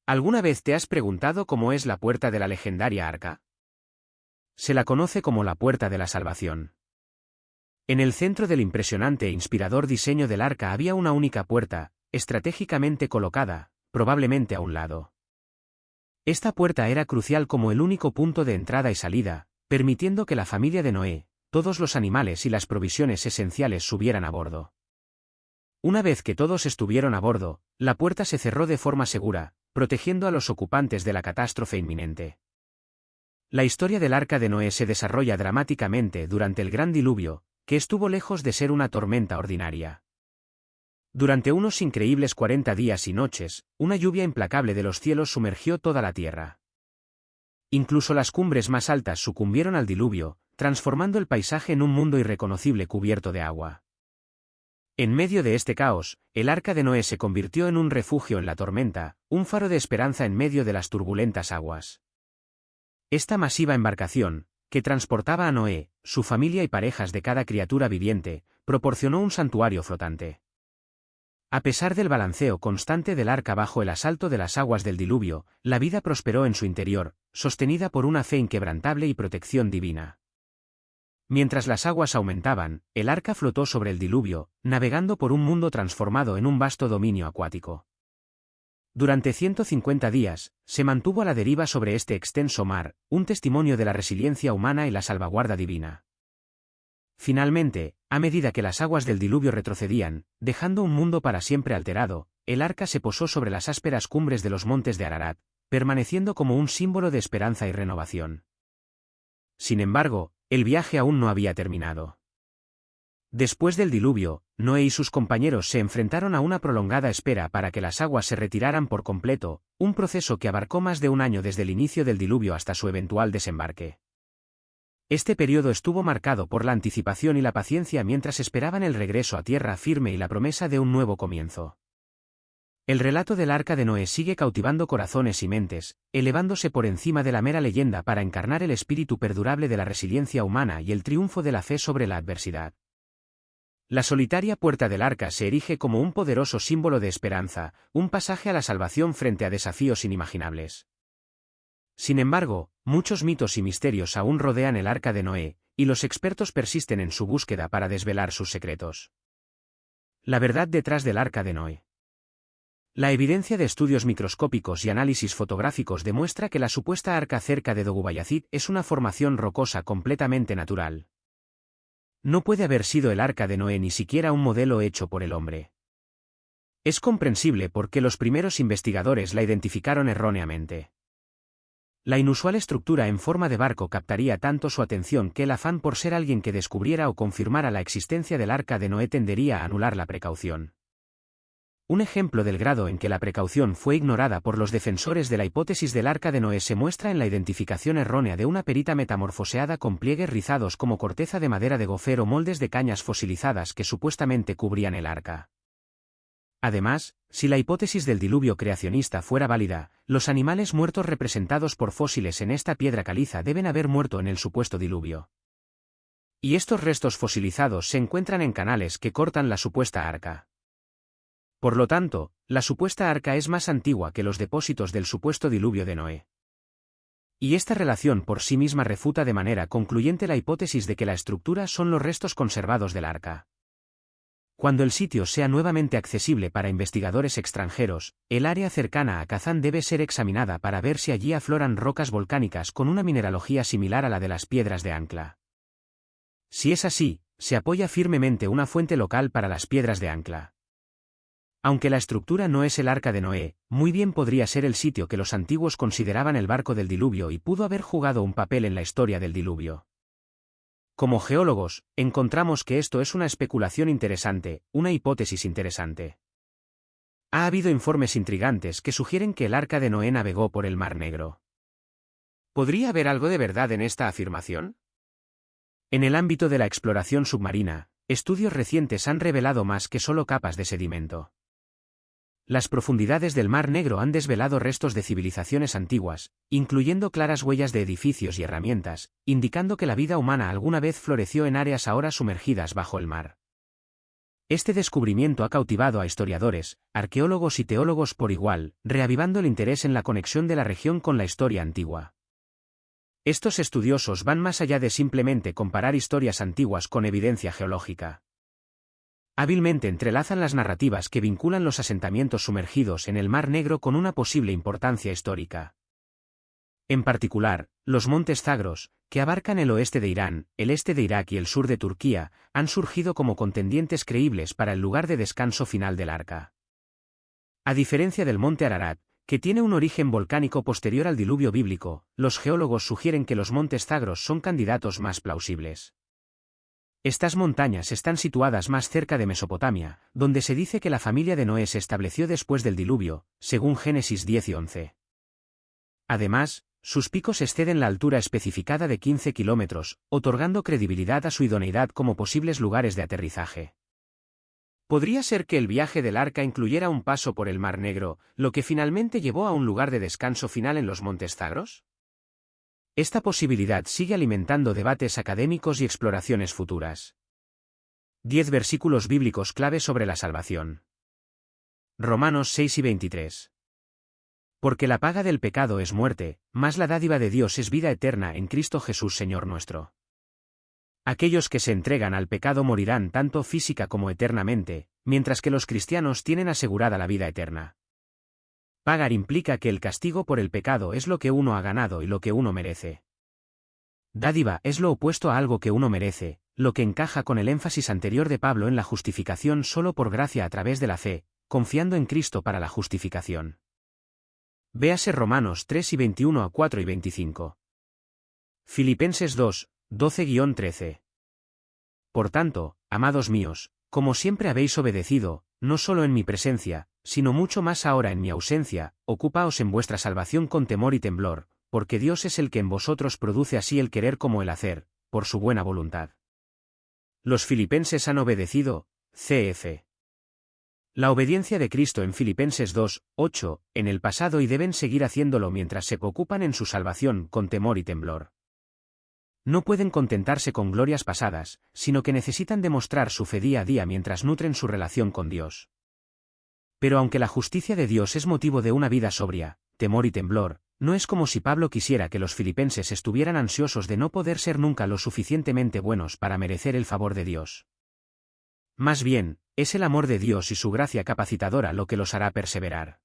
¿Alguna vez te has preguntado cómo es la puerta de la legendaria arca? Se la conoce como la Puerta de la Salvación. En el centro del impresionante e inspirador diseño del arca había una única puerta, estratégicamente colocada, probablemente a un lado. Esta puerta era crucial como el único punto de entrada y salida, permitiendo que la familia de Noé, todos los animales y las provisiones esenciales subieran a bordo. Una vez que todos estuvieron a bordo, la puerta se cerró de forma segura, protegiendo a los ocupantes de la catástrofe inminente. La historia del arca de Noé se desarrolla dramáticamente durante el gran diluvio, que estuvo lejos de ser una tormenta ordinaria. Durante unos increíbles 40 días y noches, una lluvia implacable de los cielos sumergió toda la tierra. Incluso las cumbres más altas sucumbieron al diluvio, transformando el paisaje en un mundo irreconocible cubierto de agua. En medio de este caos, el Arca de Noé se convirtió en un refugio en la tormenta, un faro de esperanza en medio de las turbulentas aguas. Esta masiva embarcación, que transportaba a Noé, su familia y parejas de cada criatura viviente, proporcionó un santuario flotante. A pesar del balanceo constante del arca bajo el asalto de las aguas del diluvio, la vida prosperó en su interior, sostenida por una fe inquebrantable y protección divina. Mientras las aguas aumentaban, el arca flotó sobre el diluvio, navegando por un mundo transformado en un vasto dominio acuático. Durante 150 días, se mantuvo a la deriva sobre este extenso mar, un testimonio de la resiliencia humana y la salvaguarda divina. Finalmente, a medida que las aguas del diluvio retrocedían, dejando un mundo para siempre alterado, el arca se posó sobre las ásperas cumbres de los montes de Ararat, permaneciendo como un símbolo de esperanza y renovación. Sin embargo, el viaje aún no había terminado. Después del diluvio, Noé y sus compañeros se enfrentaron a una prolongada espera para que las aguas se retiraran por completo, un proceso que abarcó más de un año desde el inicio del diluvio hasta su eventual desembarque. Este periodo estuvo marcado por la anticipación y la paciencia mientras esperaban el regreso a tierra firme y la promesa de un nuevo comienzo. El relato del Arca de Noé sigue cautivando corazones y mentes, elevándose por encima de la mera leyenda para encarnar el espíritu perdurable de la resiliencia humana y el triunfo de la fe sobre la adversidad. La solitaria puerta del arca se erige como un poderoso símbolo de esperanza, un pasaje a la salvación frente a desafíos inimaginables. Sin embargo, muchos mitos y misterios aún rodean el Arca de Noé, y los expertos persisten en su búsqueda para desvelar sus secretos. La verdad detrás del Arca de Noé. La evidencia de estudios microscópicos y análisis fotográficos demuestra que la supuesta arca cerca de Dogubayazid es una formación rocosa completamente natural. No puede haber sido el Arca de Noé ni siquiera un modelo hecho por el hombre. Es comprensible por qué los primeros investigadores la identificaron erróneamente. La inusual estructura en forma de barco captaría tanto su atención que el afán por ser alguien que descubriera o confirmara la existencia del Arca de Noé tendería a anular la precaución. Un ejemplo del grado en que la precaución fue ignorada por los defensores de la hipótesis del Arca de Noé se muestra en la identificación errónea de una perita metamorfoseada con pliegues rizados como corteza de madera de gofer o moldes de cañas fosilizadas que supuestamente cubrían el arca. Además, si la hipótesis del diluvio creacionista fuera válida, los animales muertos representados por fósiles en esta piedra caliza deben haber muerto en el supuesto diluvio. Y estos restos fosilizados se encuentran en canales que cortan la supuesta arca. Por lo tanto, la supuesta arca es más antigua que los depósitos del supuesto diluvio de Noé. Y esta relación por sí misma refuta de manera concluyente la hipótesis de que la estructura son los restos conservados del arca. Cuando el sitio sea nuevamente accesible para investigadores extranjeros, el área cercana a Kazán debe ser examinada para ver si allí afloran rocas volcánicas con una mineralogía similar a la de las piedras de ancla. Si es así, se apoya firmemente una fuente local para las piedras de ancla. Aunque la estructura no es el Arca de Noé, muy bien podría ser el sitio que los antiguos consideraban el barco del diluvio y pudo haber jugado un papel en la historia del diluvio. Como geólogos, encontramos que esto es una especulación interesante, una hipótesis interesante. Ha habido informes intrigantes que sugieren que el Arca de Noé navegó por el Mar Negro. ¿Podría haber algo de verdad en esta afirmación? En el ámbito de la exploración submarina, estudios recientes han revelado más que solo capas de sedimento. Las profundidades del Mar Negro han desvelado restos de civilizaciones antiguas, incluyendo claras huellas de edificios y herramientas, indicando que la vida humana alguna vez floreció en áreas ahora sumergidas bajo el mar. Este descubrimiento ha cautivado a historiadores, arqueólogos y teólogos por igual, reavivando el interés en la conexión de la región con la historia antigua. Estos estudiosos van más allá de simplemente comparar historias antiguas con evidencia geológica. Hábilmente entrelazan las narrativas que vinculan los asentamientos sumergidos en el Mar Negro con una posible importancia histórica. En particular, los montes Zagros, que abarcan el oeste de Irán, el este de Irak y el sur de Turquía, han surgido como contendientes creíbles para el lugar de descanso final del arca. A diferencia del monte Ararat, que tiene un origen volcánico posterior al diluvio bíblico, los geólogos sugieren que los montes Zagros son candidatos más plausibles. Estas montañas están situadas más cerca de Mesopotamia, donde se dice que la familia de Noé se estableció después del diluvio, según Génesis 10 y 11. Además, sus picos exceden la altura especificada de 15 kilómetros, otorgando credibilidad a su idoneidad como posibles lugares de aterrizaje. Podría ser que el viaje del arca incluyera un paso por el Mar Negro, lo que finalmente llevó a un lugar de descanso final en los Montes Zagros. Esta posibilidad sigue alimentando debates académicos y exploraciones futuras. 10 versículos bíblicos clave sobre la salvación. Romanos 6 y 23. Porque la paga del pecado es muerte, mas la dádiva de Dios es vida eterna en Cristo Jesús Señor nuestro. Aquellos que se entregan al pecado morirán tanto física como eternamente, mientras que los cristianos tienen asegurada la vida eterna. Pagar implica que el castigo por el pecado es lo que uno ha ganado y lo que uno merece. Dádiva es lo opuesto a algo que uno merece, lo que encaja con el énfasis anterior de Pablo en la justificación solo por gracia a través de la fe, confiando en Cristo para la justificación. Véase Romanos 3 y 21 a 4 y 25. Filipenses 2, 12-13. Por tanto, amados míos, como siempre habéis obedecido, no solo en mi presencia, sino mucho más ahora en mi ausencia, ocupaos en vuestra salvación con temor y temblor, porque Dios es el que en vosotros produce así el querer como el hacer, por su buena voluntad. Los filipenses han obedecido, cf. La obediencia de Cristo en Filipenses 2, 8, en el pasado y deben seguir haciéndolo mientras se ocupan en su salvación con temor y temblor. No pueden contentarse con glorias pasadas, sino que necesitan demostrar su fe día a día mientras nutren su relación con Dios. Pero aunque la justicia de Dios es motivo de una vida sobria, temor y temblor, no es como si Pablo quisiera que los filipenses estuvieran ansiosos de no poder ser nunca lo suficientemente buenos para merecer el favor de Dios. Más bien, es el amor de Dios y su gracia capacitadora lo que los hará perseverar.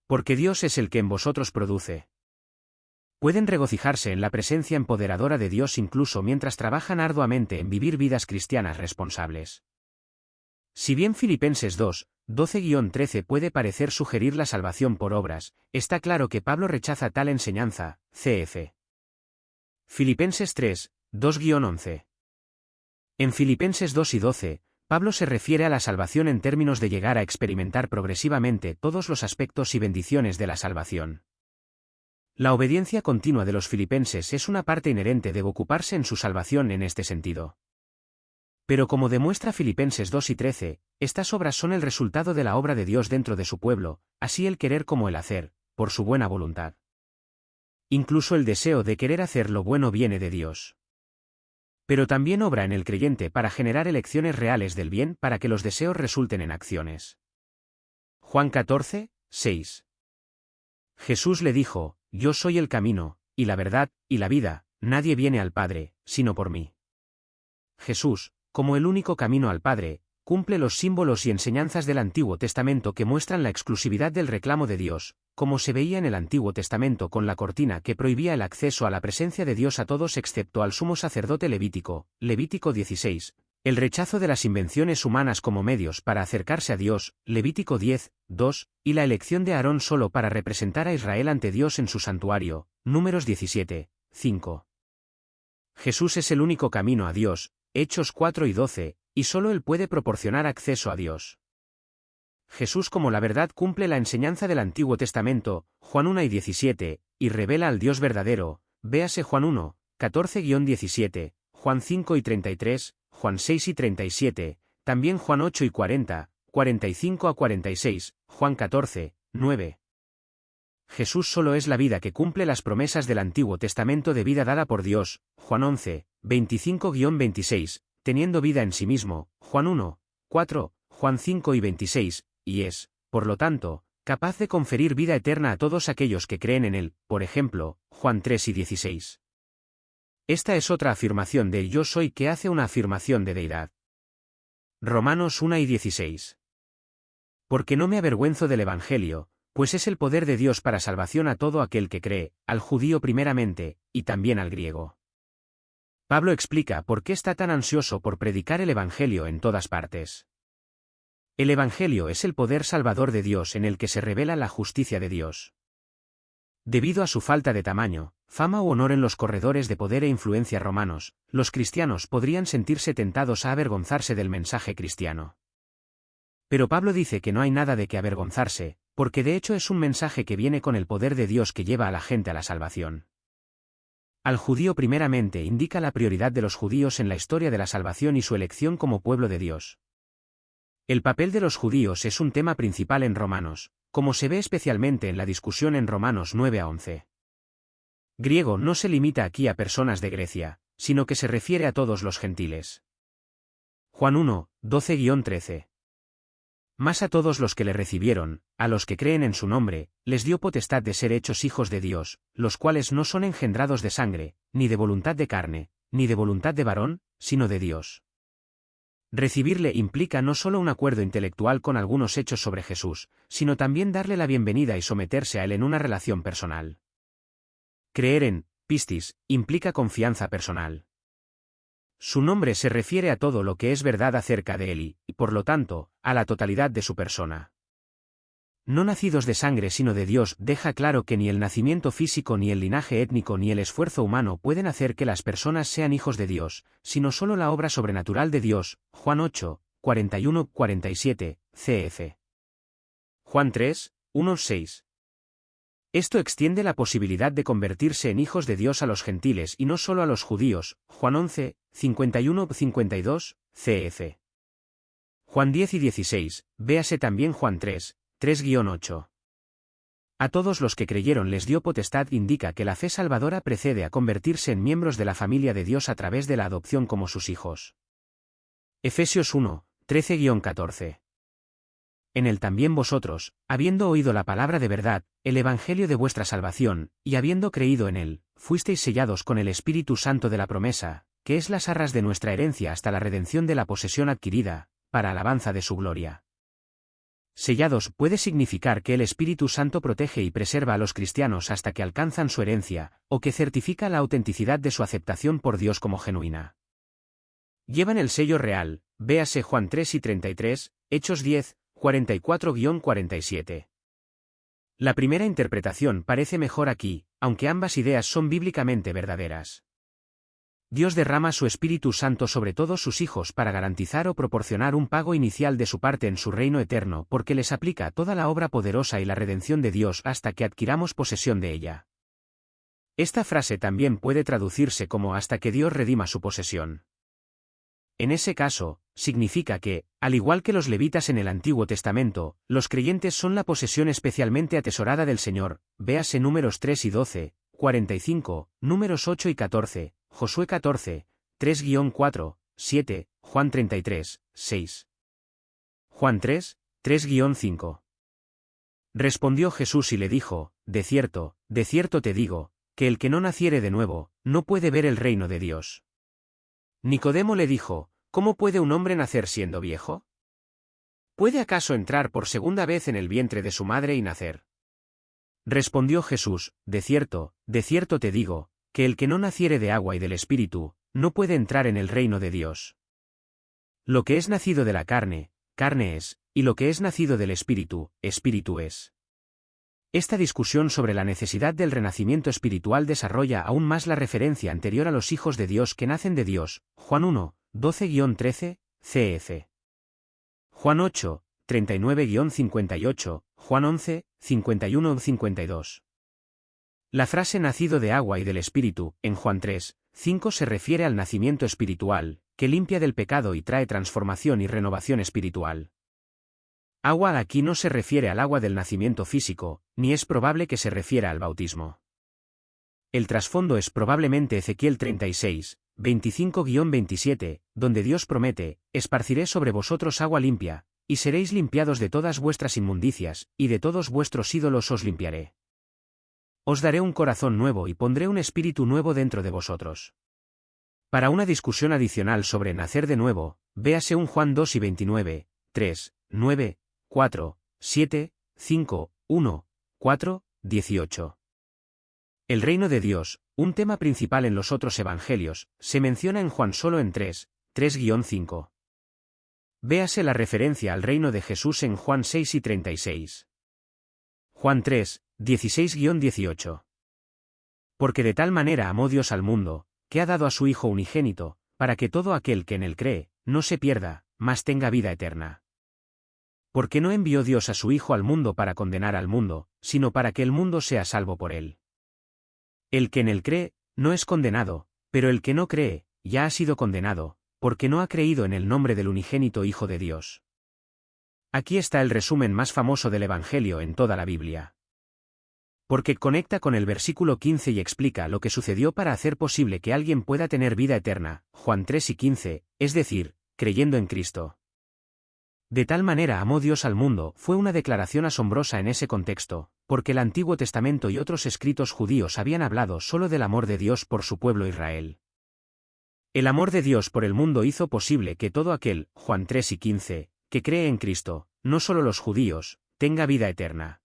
Porque Dios es el que en vosotros produce. Pueden regocijarse en la presencia empoderadora de Dios incluso mientras trabajan arduamente en vivir vidas cristianas responsables. Si bien Filipenses 2, 12-13 puede parecer sugerir la salvación por obras, está claro que Pablo rechaza tal enseñanza, cf. Filipenses 3, 2-11. En Filipenses 2 y 12, Pablo se refiere a la salvación en términos de llegar a experimentar progresivamente todos los aspectos y bendiciones de la salvación. La obediencia continua de los filipenses es una parte inherente de ocuparse en su salvación en este sentido. Pero como demuestra Filipenses 2 y 13, estas obras son el resultado de la obra de Dios dentro de su pueblo, así el querer como el hacer, por su buena voluntad. Incluso el deseo de querer hacer lo bueno viene de Dios. Pero también obra en el creyente para generar elecciones reales del bien para que los deseos resulten en acciones. Juan 14, 6. Jesús le dijo: Yo soy el camino, y la verdad, y la vida, nadie viene al Padre, sino por mí. Jesús, como el único camino al Padre, cumple los símbolos y enseñanzas del Antiguo Testamento que muestran la exclusividad del reclamo de Dios, como se veía en el Antiguo Testamento con la cortina que prohibía el acceso a la presencia de Dios a todos excepto al sumo sacerdote levítico, Levítico 16, el rechazo de las invenciones humanas como medios para acercarse a Dios, Levítico 10, 2, y la elección de Aarón solo para representar a Israel ante Dios en su santuario, Números 17, 5. Jesús es el único camino a Dios, Hechos 4 y 12, y solo Él puede proporcionar acceso a Dios. Jesús como la verdad cumple la enseñanza del Antiguo Testamento, Juan 1 y 17, y revela al Dios verdadero, véase Juan 1, 14-17, Juan 5 y 33, Juan 6 y 37, también Juan 8 y 40, 45-46, Juan 14, 9. Jesús solo es la vida que cumple las promesas del Antiguo Testamento de vida dada por Dios, Juan 11, 25-26, teniendo vida en sí mismo, Juan 1, 4, Juan 5 y 26, y es, por lo tanto, capaz de conferir vida eterna a todos aquellos que creen en Él, por ejemplo, Juan 3 y 16. Esta es otra afirmación del yo soy que hace una afirmación de deidad. Romanos 1 y 16. Porque no me avergüenzo del Evangelio, pues es el poder de Dios para salvación a todo aquel que cree, al judío primeramente, y también al griego. Pablo explica por qué está tan ansioso por predicar el Evangelio en todas partes. El Evangelio es el poder salvador de Dios en el que se revela la justicia de Dios. Debido a su falta de tamaño, fama u honor en los corredores de poder e influencia romanos, los cristianos podrían sentirse tentados a avergonzarse del mensaje cristiano. Pero Pablo dice que no hay nada de qué avergonzarse, porque de hecho es un mensaje que viene con el poder de Dios que lleva a la gente a la salvación. Al judío primeramente indica la prioridad de los judíos en la historia de la salvación y su elección como pueblo de Dios. El papel de los judíos es un tema principal en Romanos, como se ve especialmente en la discusión en Romanos 9 a 11. Griego no se limita aquí a personas de Grecia, sino que se refiere a todos los gentiles. Juan 1, 12-13. Mas a todos los que le recibieron, a los que creen en su nombre, les dio potestad de ser hechos hijos de Dios, los cuales no son engendrados de sangre, ni de voluntad de carne, ni de voluntad de varón, sino de Dios. Recibirle implica no solo un acuerdo intelectual con algunos hechos sobre Jesús, sino también darle la bienvenida y someterse a él en una relación personal. Creer en, pistis, implica confianza personal. Su nombre se refiere a todo lo que es verdad acerca de él y, por lo tanto, a la totalidad de su persona. No nacidos de sangre sino de Dios deja claro que ni el nacimiento físico ni el linaje étnico ni el esfuerzo humano pueden hacer que las personas sean hijos de Dios, sino solo la obra sobrenatural de Dios, Juan 8, 41-47, cf. Juan 3, 1-6. Esto extiende la posibilidad de convertirse en hijos de Dios a los gentiles y no solo a los judíos, Juan 11, 51-52, cf. Juan 10 y 16, véase también Juan 3, 3-8. A todos los que creyeron les dio potestad indica que la fe salvadora precede a convertirse en miembros de la familia de Dios a través de la adopción como sus hijos. Efesios 1, 13-14. En él también vosotros, habiendo oído la palabra de verdad, el evangelio de vuestra salvación, y habiendo creído en él, fuisteis sellados con el Espíritu Santo de la promesa, que es las arras de nuestra herencia hasta la redención de la posesión adquirida, para alabanza de su gloria. Sellados puede significar que el Espíritu Santo protege y preserva a los cristianos hasta que alcanzan su herencia, o que certifica la autenticidad de su aceptación por Dios como genuina. Llevan el sello real, véase Juan 3 y 33, Hechos 10, 44-47. La primera interpretación parece mejor aquí, aunque ambas ideas son bíblicamente verdaderas. Dios derrama su Espíritu Santo sobre todos sus hijos para garantizar o proporcionar un pago inicial de su parte en su reino eterno porque les aplica toda la obra poderosa y la redención de Dios hasta que adquiramos posesión de ella. Esta frase también puede traducirse como hasta que Dios redima su posesión. En ese caso, significa que, al igual que los levitas en el Antiguo Testamento, los creyentes son la posesión especialmente atesorada del Señor, véase Números 3 y 12, 45, Números 8 y 14, Josué 14, 3-4, 7, Juan 33, 6. Juan 3, 3-5. Respondió Jesús y le dijo, de cierto te digo, que el que no naciere de nuevo, no puede ver el reino de Dios. Nicodemo le dijo, ¿cómo puede un hombre nacer siendo viejo? ¿Puede acaso entrar por segunda vez en el vientre de su madre y nacer? Respondió Jesús, de cierto te digo, que el que no naciere de agua y del Espíritu, no puede entrar en el reino de Dios. Lo que es nacido de la carne, carne es, y lo que es nacido del Espíritu, espíritu es. Esta discusión sobre la necesidad del renacimiento espiritual desarrolla aún más la referencia anterior a los hijos de Dios que nacen de Dios, Juan 1, 12-13, cf. Juan 8, 39-58, Juan 11, 51-52. La frase nacido de agua y del Espíritu, en Juan 3, 5 se refiere al nacimiento espiritual, que limpia del pecado y trae transformación y renovación espiritual. Agua aquí no se refiere al agua del nacimiento físico, ni es probable que se refiera al bautismo. El trasfondo es probablemente Ezequiel 36, 25-27, donde Dios promete, esparciré sobre vosotros agua limpia, y seréis limpiados de todas vuestras inmundicias, y de todos vuestros ídolos os limpiaré. Os daré un corazón nuevo y pondré un espíritu nuevo dentro de vosotros. Para una discusión adicional sobre nacer de nuevo, véase un Juan 2 y 29, 3, 9, 4, 7, 5, 1, 4, 18. El reino de Dios, un tema principal en los otros evangelios, se menciona en Juan solo en 3, 3-5. Véase la referencia al reino de Jesús en Juan 6 y 36. Juan 3, 16-18. Porque de tal manera amó Dios al mundo, que ha dado a su Hijo unigénito, para que todo aquel que en él cree, no se pierda, mas tenga vida eterna. Porque no envió Dios a su Hijo al mundo para condenar al mundo, sino para que el mundo sea salvo por él. El que en él cree, no es condenado, pero el que no cree, ya ha sido condenado, porque no ha creído en el nombre del unigénito Hijo de Dios. Aquí está el resumen más famoso del Evangelio en toda la Biblia. Porque conecta con el versículo 15 y explica lo que sucedió para hacer posible que alguien pueda tener vida eterna, Juan 3 y 15, es decir, creyendo en Cristo. De tal manera amó Dios al mundo, fue una declaración asombrosa en ese contexto, porque el Antiguo Testamento y otros escritos judíos habían hablado solo del amor de Dios por su pueblo Israel. El amor de Dios por el mundo hizo posible que todo aquel, Juan 3 y 15, que cree en Cristo, no solo los judíos, tenga vida eterna.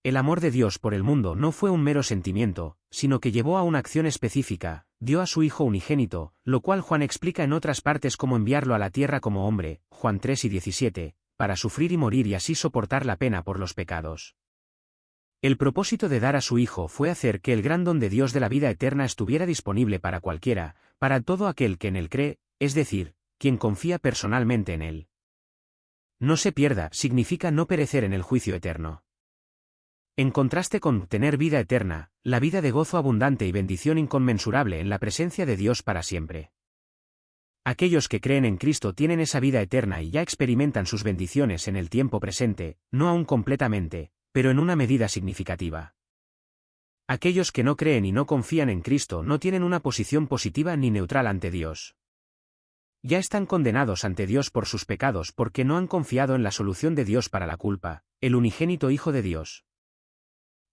El amor de Dios por el mundo no fue un mero sentimiento, sino que llevó a una acción específica, dio a su Hijo unigénito, lo cual Juan explica en otras partes como enviarlo a la tierra como hombre, Juan 3 y 17, para sufrir y morir y así soportar la pena por los pecados. El propósito de dar a su Hijo fue hacer que el gran don de Dios de la vida eterna estuviera disponible para cualquiera, para todo aquel que en él cree, es decir, quien confía personalmente en él. No se pierda significa no perecer en el juicio eterno. En contraste con tener vida eterna, la vida de gozo abundante y bendición inconmensurable en la presencia de Dios para siempre. Aquellos que creen en Cristo tienen esa vida eterna y ya experimentan sus bendiciones en el tiempo presente, no aún completamente, pero en una medida significativa. Aquellos que no creen y no confían en Cristo no tienen una posición positiva ni neutral ante Dios. Ya están condenados ante Dios por sus pecados porque no han confiado en la solución de Dios para la culpa, el unigénito Hijo de Dios.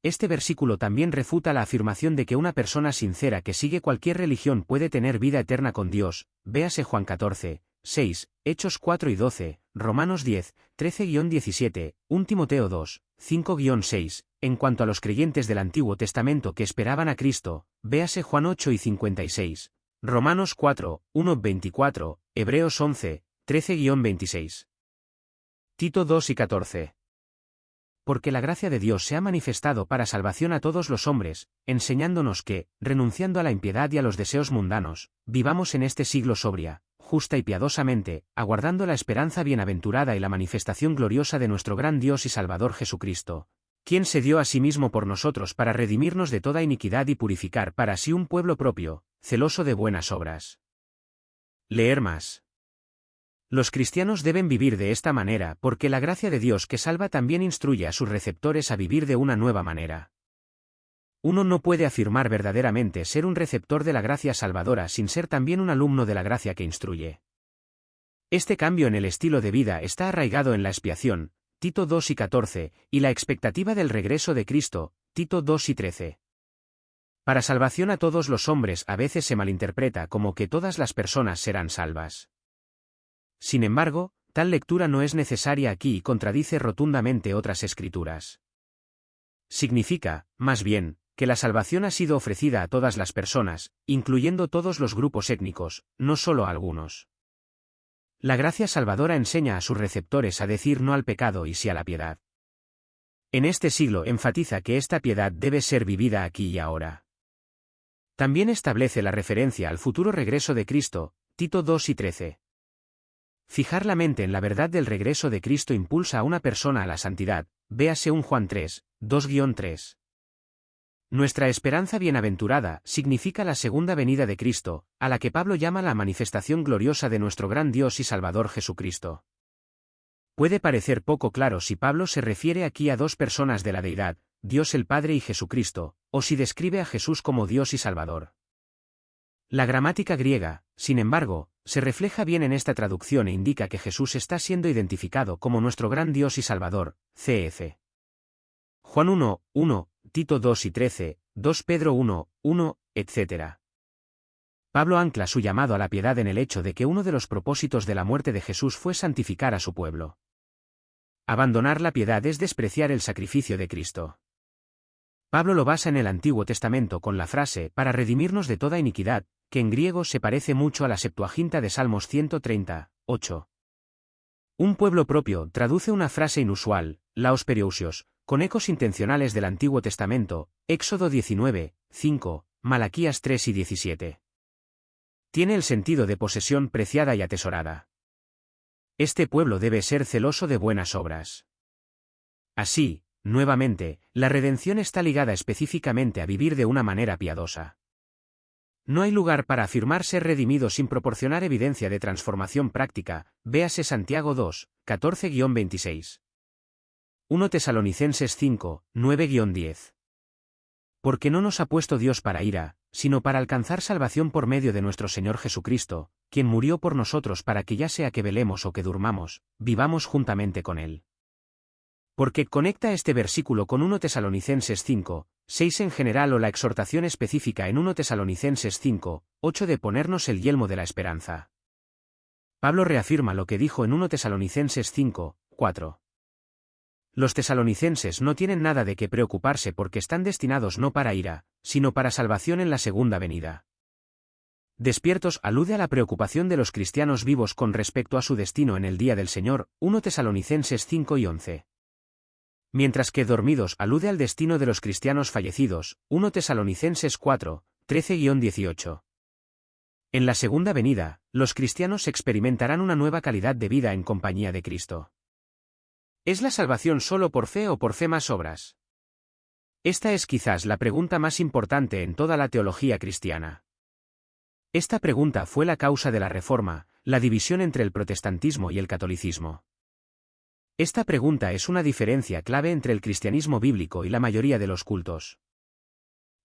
Este versículo también refuta la afirmación de que una persona sincera que sigue cualquier religión puede tener vida eterna con Dios, véase Juan 14, 6, Hechos 4 y 12, Romanos 10, 13-17, 1 Timoteo 2, 5-6, en cuanto a los creyentes del Antiguo Testamento que esperaban a Cristo, véase Juan 8 y 56, Romanos 4, 1-24, Hebreos 11, 13-26. Tito 2 y 14. Porque la gracia de Dios se ha manifestado para salvación a todos los hombres, enseñándonos que, renunciando a la impiedad y a los deseos mundanos, vivamos en este siglo sobria, justa y piadosamente, aguardando la esperanza bienaventurada y la manifestación gloriosa de nuestro gran Dios y Salvador Jesucristo, quien se dio a sí mismo por nosotros para redimirnos de toda iniquidad y purificar para sí un pueblo propio, celoso de buenas obras. Leer más. Los cristianos deben vivir de esta manera porque la gracia de Dios que salva también instruye a sus receptores a vivir de una nueva manera. Uno no puede afirmar verdaderamente ser un receptor de la gracia salvadora sin ser también un alumno de la gracia que instruye. Este cambio en el estilo de vida está arraigado en la expiación, Tito 2 y 14, y la expectativa del regreso de Cristo, Tito 2 y 13. Para salvación a todos los hombres a veces se malinterpreta como que todas las personas serán salvas. Sin embargo, tal lectura no es necesaria aquí y contradice rotundamente otras escrituras. Significa, más bien, que la salvación ha sido ofrecida a todas las personas, incluyendo todos los grupos étnicos, no solo a algunos. La gracia salvadora enseña a sus receptores a decir no al pecado y sí a la piedad. En este siglo enfatiza que esta piedad debe ser vivida aquí y ahora. También establece la referencia al futuro regreso de Cristo, Tito 2 y 13. Fijar la mente en la verdad del regreso de Cristo impulsa a una persona a la santidad, véase 1 Juan 3, 2-3. Nuestra esperanza bienaventurada significa la segunda venida de Cristo, a la que Pablo llama la manifestación gloriosa de nuestro gran Dios y Salvador Jesucristo. Puede parecer poco claro si Pablo se refiere aquí a dos personas de la deidad, Dios el Padre y Jesucristo, o si describe a Jesús como Dios y Salvador. La gramática griega, sin embargo, se refleja bien en esta traducción e indica que Jesús está siendo identificado como nuestro gran Dios y Salvador, cf. Juan 1, 1, Tito 2 y 13, 2 Pedro 1, 1, etc. Pablo ancla su llamado a la piedad en el hecho de que uno de los propósitos de la muerte de Jesús fue santificar a su pueblo. Abandonar la piedad es despreciar el sacrificio de Cristo. Pablo lo basa en el Antiguo Testamento con la frase para redimirnos de toda iniquidad, que en griego se parece mucho a la Septuaginta de Salmos 130, 8. Un pueblo propio traduce una frase inusual, laos periousios, con ecos intencionales del Antiguo Testamento, Éxodo 19, 5, Malaquías 3 y 17. Tiene el sentido de posesión preciada y atesorada. Este pueblo debe ser celoso de buenas obras. Así, nuevamente, la redención está ligada específicamente a vivir de una manera piadosa. No hay lugar para afirmar ser redimido sin proporcionar evidencia de transformación práctica, véase Santiago 2, 14-26. 1 Tesalonicenses 5, 9-10. Porque no nos ha puesto Dios para ira, sino para alcanzar salvación por medio de nuestro Señor Jesucristo, quien murió por nosotros para que ya sea que velemos o que durmamos, vivamos juntamente con Él. Porque conecta este versículo con 1 Tesalonicenses 5, 6 en general o la exhortación específica en 1 Tesalonicenses 5, 8 de ponernos el yelmo de la esperanza. Pablo reafirma lo que dijo en 1 Tesalonicenses 5, 4. Los tesalonicenses no tienen nada de qué preocuparse porque están destinados no para ira, sino para salvación en la segunda venida. Despiertos alude a la preocupación de los cristianos vivos con respecto a su destino en el día del Señor, 1 Tesalonicenses 5 y 11. Mientras que dormidos alude al destino de los cristianos fallecidos, 1 Tesalonicenses 4, 13-18. En la segunda venida, los cristianos experimentarán una nueva calidad de vida en compañía de Cristo. ¿Es la salvación solo por fe o por fe más obras? Esta es quizás la pregunta más importante en toda la teología cristiana. Esta pregunta fue la causa de la Reforma, la división entre el protestantismo y el catolicismo. Esta pregunta es una diferencia clave entre el cristianismo bíblico y la mayoría de los cultos.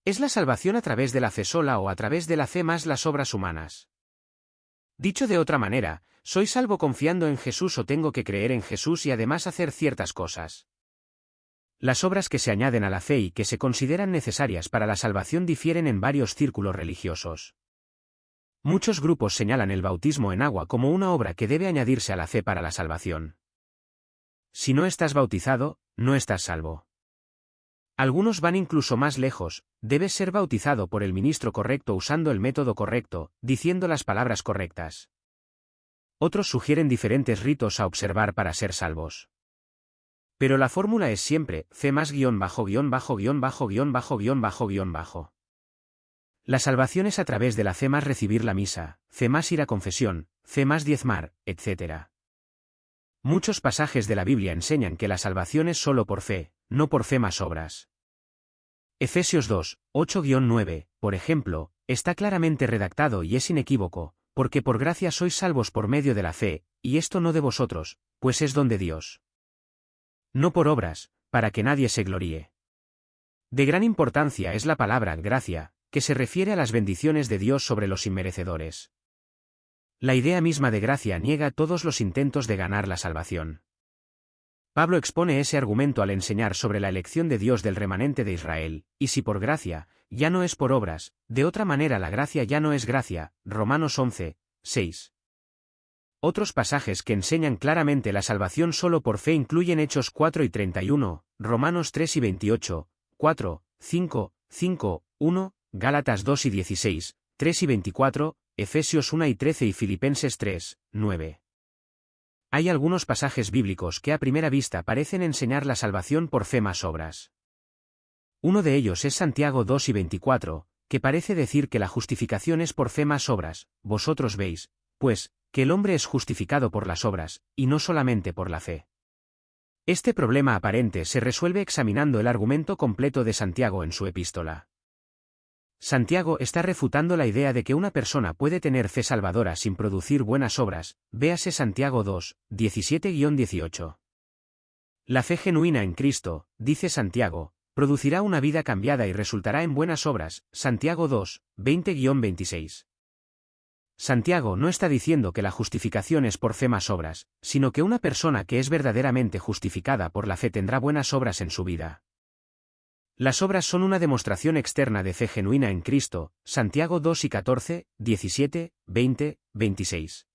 ¿Es la salvación a través de la fe sola o a través de la fe más las obras humanas? Dicho de otra manera, ¿soy salvo confiando en Jesús o tengo que creer en Jesús y además hacer ciertas cosas? Las obras que se añaden a la fe y que se consideran necesarias para la salvación difieren en varios círculos religiosos. Muchos grupos señalan el bautismo en agua como una obra que debe añadirse a la fe para la salvación. Si no estás bautizado, no estás salvo. Algunos van incluso más lejos, debes ser bautizado por el ministro correcto usando el método correcto, diciendo las palabras correctas. Otros sugieren diferentes ritos a observar para ser salvos. Pero la fórmula es siempre, fe más _____________. La salvación es a través de la fe más recibir la misa, fe más ir a confesión, fe más diezmar, etc. Muchos pasajes de la Biblia enseñan que la salvación es solo por fe, no por fe más obras. Efesios 2, 8-9, por ejemplo, está claramente redactado y es inequívoco, porque por gracia sois salvos por medio de la fe, y esto no de vosotros, pues es don de Dios. No por obras, para que nadie se gloríe. De gran importancia es la palabra gracia, que se refiere a las bendiciones de Dios sobre los inmerecedores. La idea misma de gracia niega todos los intentos de ganar la salvación. Pablo expone ese argumento al enseñar sobre la elección de Dios del remanente de Israel, y si por gracia, ya no es por obras, de otra manera la gracia ya no es gracia, Romanos 11, 6. Otros pasajes que enseñan claramente la salvación solo por fe incluyen Hechos 4 y 31, Romanos 3 y 28, 4, 5, 5, 1, Gálatas 2 y 16, 3 y 24, Efesios 1 y 13 y Filipenses 3, 9. Hay algunos pasajes bíblicos que a primera vista parecen enseñar la salvación por fe más obras. Uno de ellos es Santiago 2 y 24, que parece decir que la justificación es por fe más obras. Vosotros veis, pues, que el hombre es justificado por las obras, y no solamente por la fe. Este problema aparente se resuelve examinando el argumento completo de Santiago en su epístola. Santiago está refutando la idea de que una persona puede tener fe salvadora sin producir buenas obras, véase Santiago 2, 17-18. La fe genuina en Cristo, dice Santiago, producirá una vida cambiada y resultará en buenas obras, Santiago 2, 20-26. Santiago no está diciendo que la justificación es por fe más obras, sino que una persona que es verdaderamente justificada por la fe tendrá buenas obras en su vida. Las obras son una demostración externa de fe genuina en Cristo, Santiago 2 y 14, 17, 20, 26.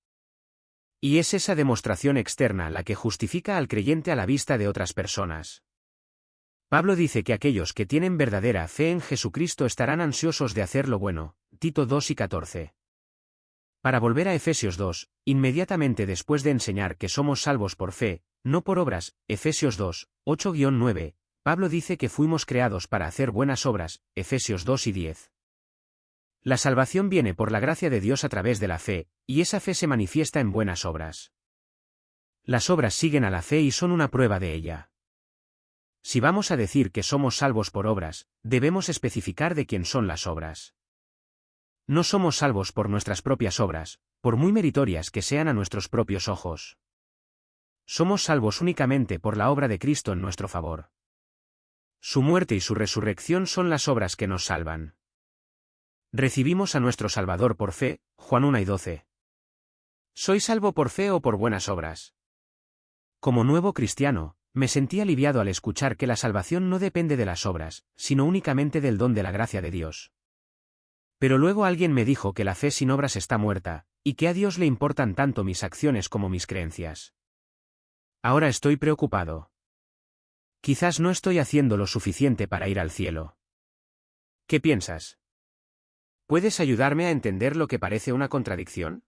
Y es esa demostración externa la que justifica al creyente a la vista de otras personas. Pablo dice que aquellos que tienen verdadera fe en Jesucristo estarán ansiosos de hacer lo bueno, Tito 2 y 14. Para volver a Efesios 2, inmediatamente después de enseñar que somos salvos por fe, no por obras, Efesios 2, 8-9, Pablo dice que fuimos creados para hacer buenas obras, Efesios 2 y 10. La salvación viene por la gracia de Dios a través de la fe, y esa fe se manifiesta en buenas obras. Las obras siguen a la fe y son una prueba de ella. Si vamos a decir que somos salvos por obras, debemos especificar de quién son las obras. No somos salvos por nuestras propias obras, por muy meritorias que sean a nuestros propios ojos. Somos salvos únicamente por la obra de Cristo en nuestro favor. Su muerte y su resurrección son las obras que nos salvan. Recibimos a nuestro Salvador por fe, Juan 1 y 12. ¿Soy salvo por fe o por buenas obras? Como nuevo cristiano, me sentí aliviado al escuchar que la salvación no depende de las obras, sino únicamente del don de la gracia de Dios. Pero luego alguien me dijo que la fe sin obras está muerta, y que a Dios le importan tanto mis acciones como mis creencias. Ahora estoy preocupado. Quizás no estoy haciendo lo suficiente para ir al cielo. ¿Qué piensas? ¿Puedes ayudarme a entender lo que parece una contradicción?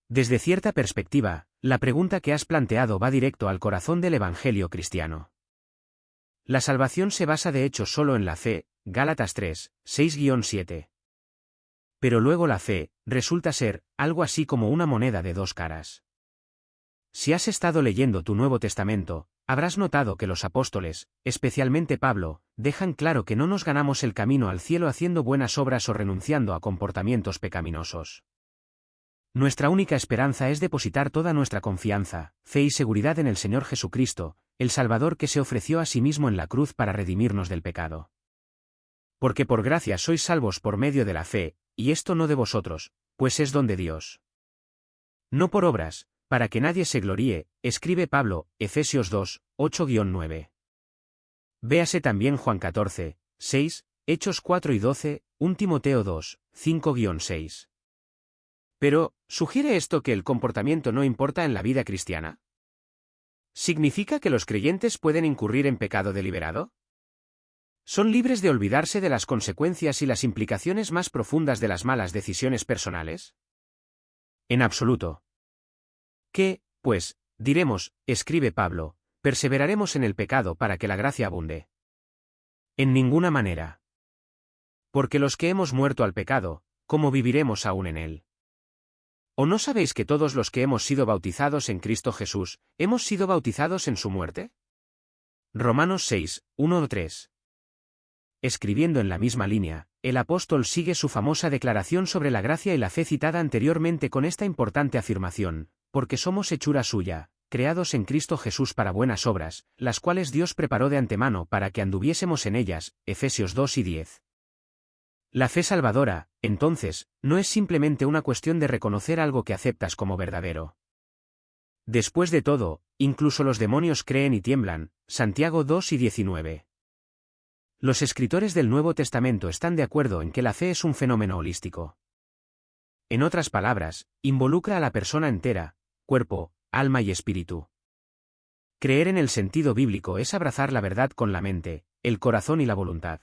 Desde cierta perspectiva, la pregunta que has planteado va directo al corazón del Evangelio cristiano. La salvación se basa de hecho solo en la fe, Gálatas 3, 6-7. Pero luego la fe resulta ser algo así como una moneda de dos caras. Si has estado leyendo tu Nuevo Testamento, habrás notado que los apóstoles, especialmente Pablo, dejan claro que no nos ganamos el camino al cielo haciendo buenas obras o renunciando a comportamientos pecaminosos. Nuestra única esperanza es depositar toda nuestra confianza, fe y seguridad en el Señor Jesucristo, el Salvador que se ofreció a sí mismo en la cruz para redimirnos del pecado. Porque por gracia sois salvos por medio de la fe, y esto no de vosotros, pues es don de Dios. No por obras, para que nadie se gloríe, escribe Pablo, Efesios 2, 8-9. Véase también Juan 14, 6, Hechos 4 y 12, 1 Timoteo 2, 5-6. Pero, ¿sugiere esto que el comportamiento no importa en la vida cristiana? ¿Significa que los creyentes pueden incurrir en pecado deliberado? ¿Son libres de olvidarse de las consecuencias y las implicaciones más profundas de las malas decisiones personales? En absoluto. ¿Qué, pues, diremos, escribe Pablo, perseveraremos en el pecado para que la gracia abunde? En ninguna manera. Porque los que hemos muerto al pecado, ¿cómo viviremos aún en él? ¿O no sabéis que todos los que hemos sido bautizados en Cristo Jesús, hemos sido bautizados en su muerte? Romanos 6, 1-3. Escribiendo en la misma línea, el apóstol sigue su famosa declaración sobre la gracia y la fe citada anteriormente con esta importante afirmación, porque somos hechura suya, creados en Cristo Jesús para buenas obras, las cuales Dios preparó de antemano para que anduviésemos en ellas, Efesios 2 y 10. La fe salvadora, entonces, no es simplemente una cuestión de reconocer algo que aceptas como verdadero. Después de todo, incluso los demonios creen y tiemblan, Santiago 2 y 19. Los escritores del Nuevo Testamento están de acuerdo en que la fe es un fenómeno holístico. En otras palabras, involucra a la persona entera, cuerpo, alma y espíritu. Creer en el sentido bíblico es abrazar la verdad con la mente, el corazón y la voluntad.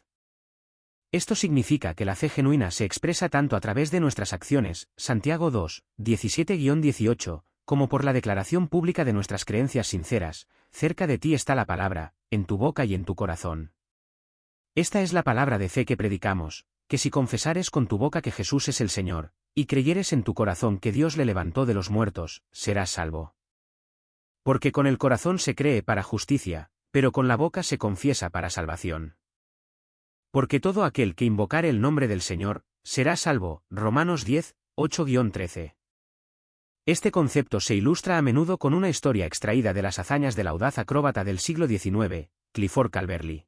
Esto significa que la fe genuina se expresa tanto a través de nuestras acciones, Santiago 2, 17-18, como por la declaración pública de nuestras creencias sinceras, cerca de ti está la palabra, en tu boca y en tu corazón. Esta es la palabra de fe que predicamos, que si confesares con tu boca que Jesús es el Señor, y creyeres en tu corazón que Dios le levantó de los muertos, serás salvo. Porque con el corazón se cree para justicia, pero con la boca se confiesa para salvación. Porque todo aquel que invocare el nombre del Señor, será salvo, Romanos 10, 8-13. Este concepto se ilustra a menudo con una historia extraída de las hazañas del audaz acróbata del siglo XIX, Clifford Calverley.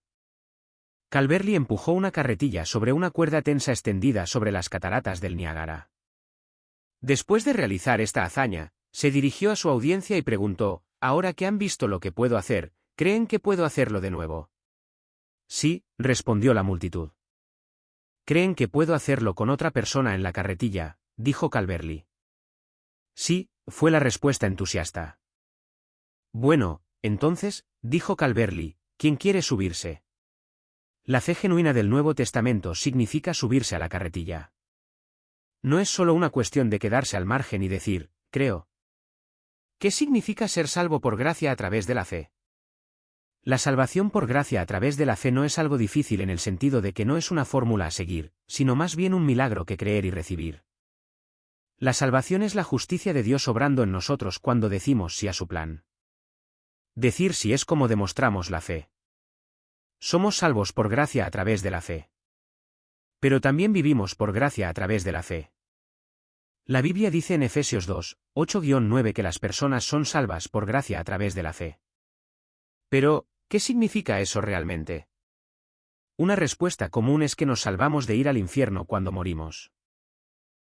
Calverley empujó una carretilla sobre una cuerda tensa extendida sobre las cataratas del Niágara. Después de realizar esta hazaña, se dirigió a su audiencia y preguntó, «Ahora que han visto lo que puedo hacer, ¿creen que puedo hacerlo de nuevo?» «Sí», respondió la multitud. «¿Creen que puedo hacerlo con otra persona en la carretilla?», dijo Calverley. «Sí», fue la respuesta entusiasta. «Bueno, entonces», dijo Calverley, «¿quién quiere subirse?» La fe genuina del Nuevo Testamento significa subirse a la carretilla. No es solo una cuestión de quedarse al margen y decir, creo. ¿Qué significa ser salvo por gracia a través de la fe? La salvación por gracia a través de la fe no es algo difícil en el sentido de que no es una fórmula a seguir, sino más bien un milagro que creer y recibir. La salvación es la justicia de Dios obrando en nosotros cuando decimos sí a su plan. Decir sí es como demostramos la fe. Somos salvos por gracia a través de la fe. Pero también vivimos por gracia a través de la fe. La Biblia dice en Efesios 2, 8-9 que las personas son salvas por gracia a través de la fe. Pero, ¿qué significa eso realmente? Una respuesta común es que nos salvamos de ir al infierno cuando morimos.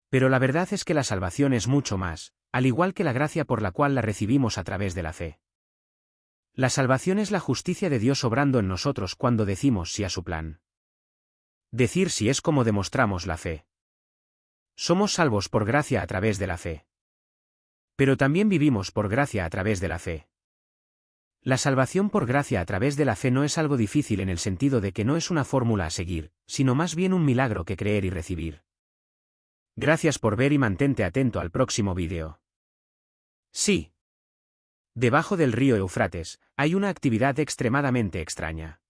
Pero la verdad es que la salvación es mucho más, al igual que la gracia por la cual la recibimos a través de la fe. La salvación es la justicia de Dios obrando en nosotros cuando decimos sí a su plan. Decir sí es como demostramos la fe. Somos salvos por gracia a través de la fe. Pero también vivimos por gracia a través de la fe. La salvación por gracia a través de la fe no es algo difícil en el sentido de que no es una fórmula a seguir, sino más bien un milagro que creer y recibir. Gracias por ver y mantente atento al próximo vídeo. Sí. Debajo del río Éufrates, hay una actividad extremadamente extraña.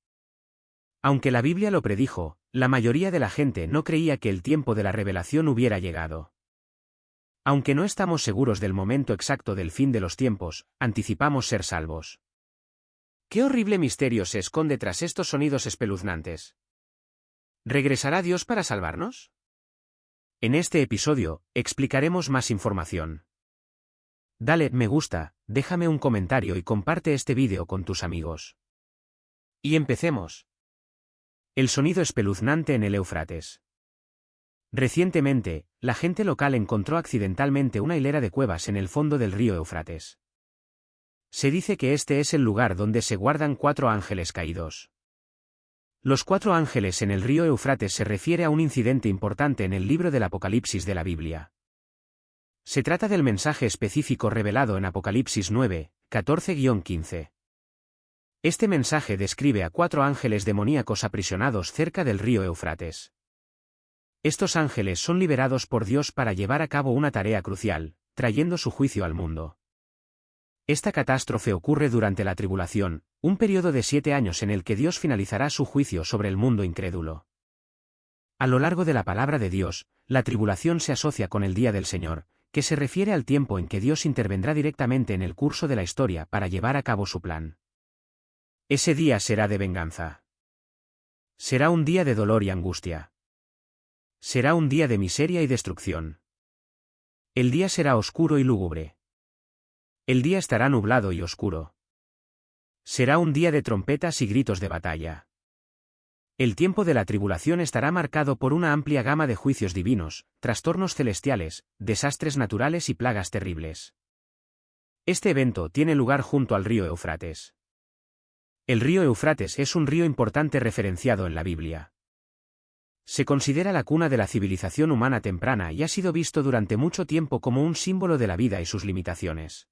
Aunque la Biblia lo predijo, la mayoría de la gente no creía que el tiempo de la revelación hubiera llegado. Aunque no estamos seguros del momento exacto del fin de los tiempos, anticipamos ser salvos. ¿Qué horrible misterio se esconde tras estos sonidos espeluznantes? ¿Regresará Dios para salvarnos? En este episodio, explicaremos más información. Dale me gusta, déjame un comentario y comparte este vídeo con tus amigos. Y empecemos. El sonido espeluznante en el Éufrates. Recientemente, la gente local encontró accidentalmente una hilera de cuevas en el fondo del río Éufrates. Se dice que este es el lugar donde se guardan 4 ángeles caídos. Los 4 ángeles en el río Éufrates se refiere a un incidente importante en el libro del Apocalipsis de la Biblia. Se trata del mensaje específico revelado en Apocalipsis 9, 14-15. Este mensaje describe a 4 ángeles demoníacos aprisionados cerca del río Éufrates. Estos ángeles son liberados por Dios para llevar a cabo una tarea crucial, trayendo su juicio al mundo. Esta catástrofe ocurre durante la tribulación, un periodo de 7 años en el que Dios finalizará su juicio sobre el mundo incrédulo. A lo largo de la palabra de Dios, la tribulación se asocia con el día del Señor, que se refiere al tiempo en que Dios intervendrá directamente en el curso de la historia para llevar a cabo su plan. Ese día será de venganza. Será un día de dolor y angustia. Será un día de miseria y destrucción. El día será oscuro y lúgubre. El día estará nublado y oscuro. Será un día de trompetas y gritos de batalla. El tiempo de la tribulación estará marcado por una amplia gama de juicios divinos, trastornos celestiales, desastres naturales y plagas terribles. Este evento tiene lugar junto al río Éufrates. El río Éufrates es un río importante referenciado en la Biblia. Se considera la cuna de la civilización humana temprana y ha sido visto durante mucho tiempo como un símbolo de la vida y sus limitaciones.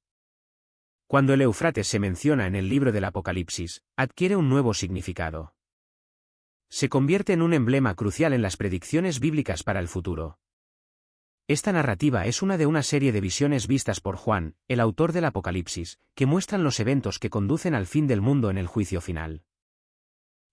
Cuando el Éufrates se menciona en el libro del Apocalipsis, adquiere un nuevo significado. Se convierte en un emblema crucial en las predicciones bíblicas para el futuro. Esta narrativa es una de una serie de visiones vistas por Juan, el autor del Apocalipsis, que muestran los eventos que conducen al fin del mundo en el juicio final.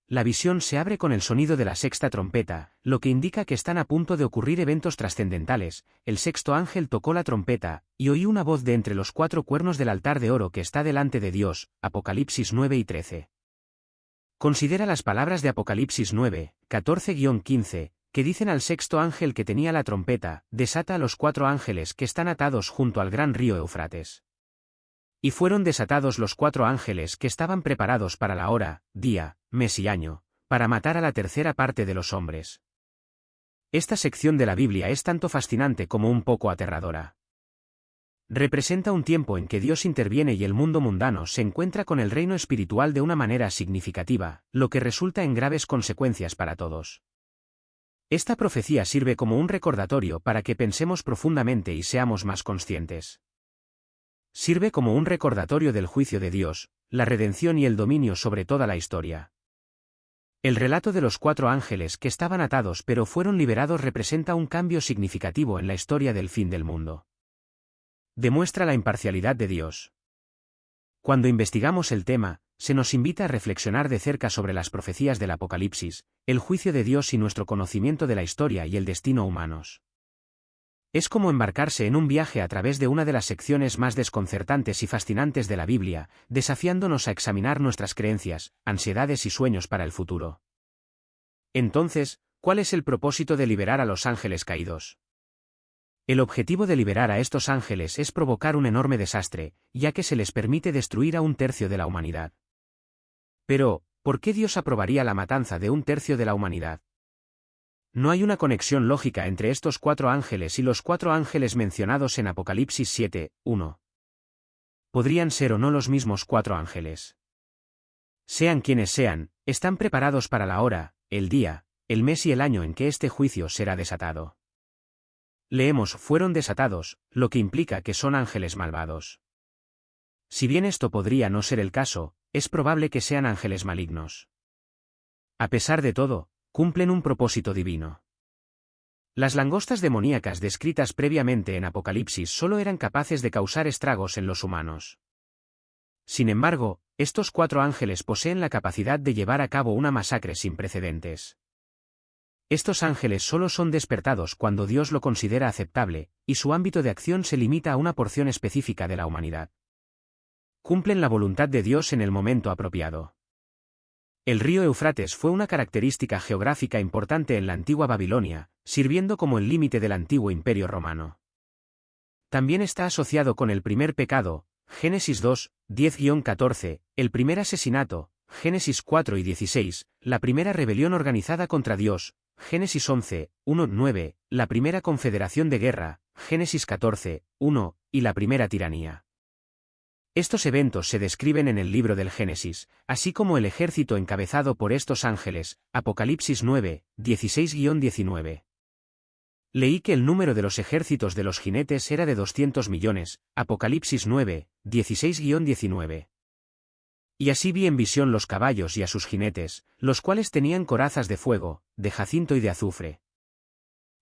La visión se abre con el sonido de la sexta trompeta, lo que indica que están a punto de ocurrir eventos trascendentales. El sexto ángel tocó la trompeta, y oí una voz de entre los 4 cuernos del altar de oro que está delante de Dios, Apocalipsis 9 y 13. Considera las palabras de Apocalipsis 9, 14-15, que dicen al sexto ángel que tenía la trompeta: desata a los 4 ángeles que están atados junto al gran río Éufrates. Y fueron desatados los 4 ángeles que estaban preparados para la hora, día, mes y año, para matar a la tercera parte de los hombres. Esta sección de la Biblia es tanto fascinante como un poco aterradora. Representa un tiempo en que Dios interviene y el mundo mundano se encuentra con el reino espiritual de una manera significativa, lo que resulta en graves consecuencias para todos. Esta profecía sirve como un recordatorio para que pensemos profundamente y seamos más conscientes. Sirve como un recordatorio del juicio de Dios, la redención y el dominio sobre toda la historia. El relato de los 4 ángeles que estaban atados pero fueron liberados representa un cambio significativo en la historia del fin del mundo. Demuestra la imparcialidad de Dios. Cuando investigamos el tema, se nos invita a reflexionar de cerca sobre las profecías del Apocalipsis, el juicio de Dios y nuestro conocimiento de la historia y el destino humanos. Es como embarcarse en un viaje a través de una de las secciones más desconcertantes y fascinantes de la Biblia, desafiándonos a examinar nuestras creencias, ansiedades y sueños para el futuro. Entonces, ¿Cuál es el propósito de liberar a los ángeles caídos? El objetivo de liberar a estos ángeles es provocar un enorme desastre, ya que se les permite destruir a un tercio de la humanidad. Pero, ¿por qué Dios aprobaría la matanza de un tercio de la humanidad? No hay una conexión lógica entre estos 4 ángeles y los 4 ángeles mencionados en Apocalipsis 7, 1. ¿Podrían ser o no los mismos 4 ángeles? Sean quienes sean, están preparados para la hora, el día, el mes y el año en que este juicio será desatado. Leemos fueron desatados, lo que implica que son ángeles malvados. Si bien esto podría no ser el caso, es probable que sean ángeles malignos. A pesar de todo, cumplen un propósito divino. Las langostas demoníacas descritas previamente en Apocalipsis solo eran capaces de causar estragos en los humanos. Sin embargo, estos 4 ángeles poseen la capacidad de llevar a cabo una masacre sin precedentes. Estos ángeles solo son despertados cuando Dios lo considera aceptable, y su ámbito de acción se limita a una porción específica de la humanidad. Cumplen la voluntad de Dios en el momento apropiado. El río Éufrates fue una característica geográfica importante en la antigua Babilonia, sirviendo como el límite del antiguo imperio romano. También está asociado con el primer pecado, Génesis 2, 10-14, el primer asesinato, Génesis 4 y 16, la primera rebelión organizada contra Dios, Génesis 11, 1-9, la primera confederación de guerra, Génesis 14, 1, y la primera tiranía. Estos eventos se describen en el libro del Génesis, así como el ejército encabezado por estos ángeles, Apocalipsis 9, 16-19. Leí que el número de los ejércitos de los jinetes era de 200 millones, Apocalipsis 9, 16-19. Y así vi en visión los caballos y a sus jinetes, los cuales tenían corazas de fuego, de jacinto y de azufre.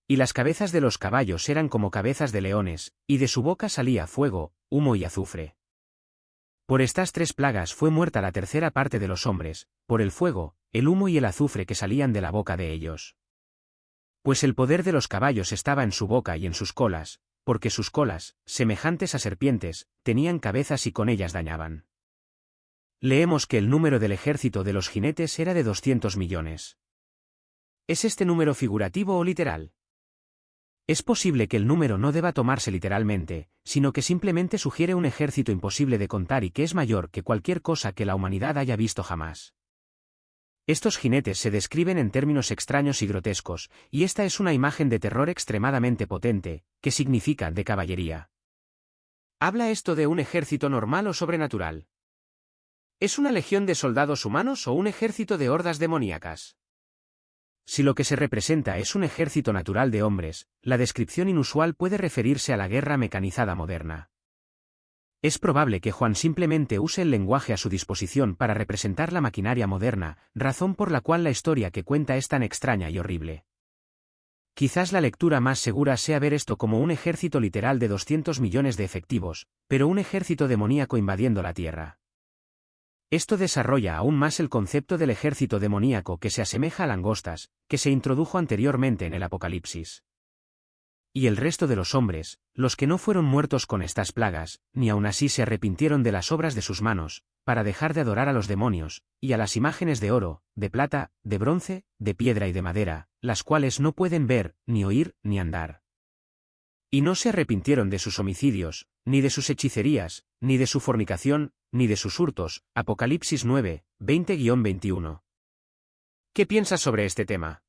Y las cabezas de los caballos eran como cabezas de leones, y de su boca salía fuego, humo y azufre. Por estas 3 plagas fue muerta la tercera parte de los hombres, por el fuego, el humo y el azufre que salían de la boca de ellos. Pues el poder de los caballos estaba en su boca y en sus colas, porque sus colas, semejantes a serpientes, tenían cabezas y con ellas dañaban. Leemos que el número del ejército de los jinetes era de 200 millones. ¿Es este número figurativo o literal? Es posible que el número no deba tomarse literalmente, sino que simplemente sugiere un ejército imposible de contar y que es mayor que cualquier cosa que la humanidad haya visto jamás. Estos jinetes se describen en términos extraños y grotescos, y esta es una imagen de terror extremadamente potente, que significa de caballería. ¿Habla esto de un ejército normal o sobrenatural? ¿Es una legión de soldados humanos o un ejército de hordas demoníacas? Si lo que se representa es un ejército natural de hombres, la descripción inusual puede referirse a la guerra mecanizada moderna. Es probable que Juan simplemente use el lenguaje a su disposición para representar la maquinaria moderna, razón por la cual la historia que cuenta es tan extraña y horrible. Quizás la lectura más segura sea ver esto como un ejército literal de 200 millones de efectivos, pero un ejército demoníaco invadiendo la Tierra. Esto desarrolla aún más el concepto del ejército demoníaco que se asemeja a langostas, que se introdujo anteriormente en el Apocalipsis. Y el resto de los hombres, los que no fueron muertos con estas plagas, ni aun así se arrepintieron de las obras de sus manos, para dejar de adorar a los demonios, y a las imágenes de oro, de plata, de bronce, de piedra y de madera, las cuales no pueden ver, ni oír, ni andar. Y no se arrepintieron de sus homicidios, ni de sus hechicerías, ni de su fornicación, ni de sus hurtos. Apocalipsis 9, 20-21. ¿Qué piensas sobre este tema?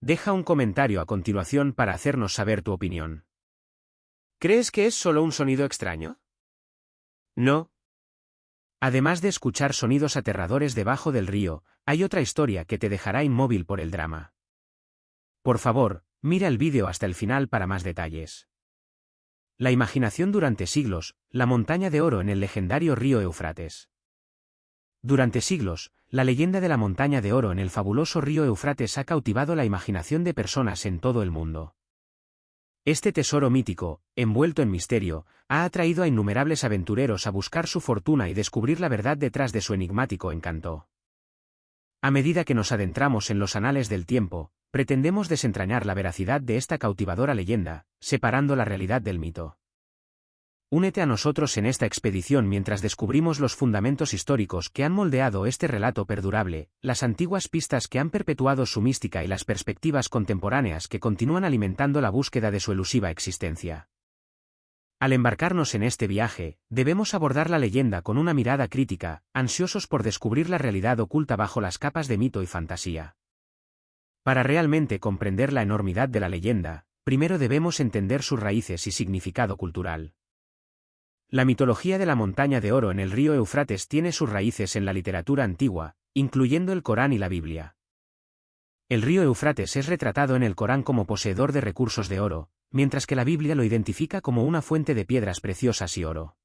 Deja un comentario a continuación para hacernos saber tu opinión. ¿Crees que es solo un sonido extraño? No. Además de escuchar sonidos aterradores debajo del río, hay otra historia que te dejará inmóvil por el drama. Por favor, mira el vídeo hasta el final para más detalles. La imaginación durante siglos, la montaña de oro en el legendario río Éufrates. Durante siglos, la leyenda de la montaña de oro en el fabuloso río Éufrates ha cautivado la imaginación de personas en todo el mundo. Este tesoro mítico, envuelto en misterio, ha atraído a innumerables aventureros a buscar su fortuna y descubrir la verdad detrás de su enigmático encanto. A medida que nos adentramos en los anales del tiempo, pretendemos desentrañar la veracidad de esta cautivadora leyenda, separando la realidad del mito. únete a nosotros en esta expedición mientras descubrimos los fundamentos históricos que han moldeado este relato perdurable, las antiguas pistas que han perpetuado su mística y las perspectivas contemporáneas que continúan alimentando la búsqueda de su elusiva existencia. Al embarcarnos en este viaje, debemos abordar la leyenda con una mirada crítica, ansiosos por descubrir la realidad oculta bajo las capas de mito y fantasía. Para realmente comprender la enormidad de la leyenda, primero debemos entender sus raíces y significado cultural. La mitología de la montaña de oro en el río Éufrates tiene sus raíces en la literatura antigua, incluyendo el Corán y la Biblia. El río Éufrates es retratado en el Corán como poseedor de recursos de oro, mientras que la Biblia lo identifica como una fuente de piedras preciosas y oro.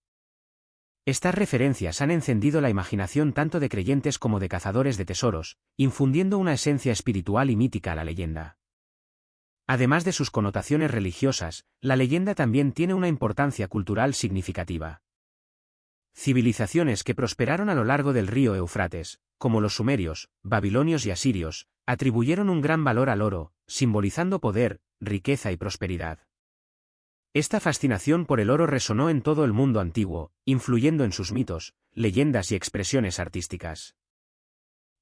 Estas referencias han encendido la imaginación tanto de creyentes como de cazadores de tesoros, infundiendo una esencia espiritual y mítica a la leyenda. Además de sus connotaciones religiosas, la leyenda también tiene una importancia cultural significativa. Civilizaciones que prosperaron a lo largo del río Éufrates, como los sumerios, babilonios y asirios, atribuyeron un gran valor al oro, simbolizando poder, riqueza y prosperidad. Esta fascinación por el oro resonó en todo el mundo antiguo, influyendo en sus mitos, leyendas y expresiones artísticas.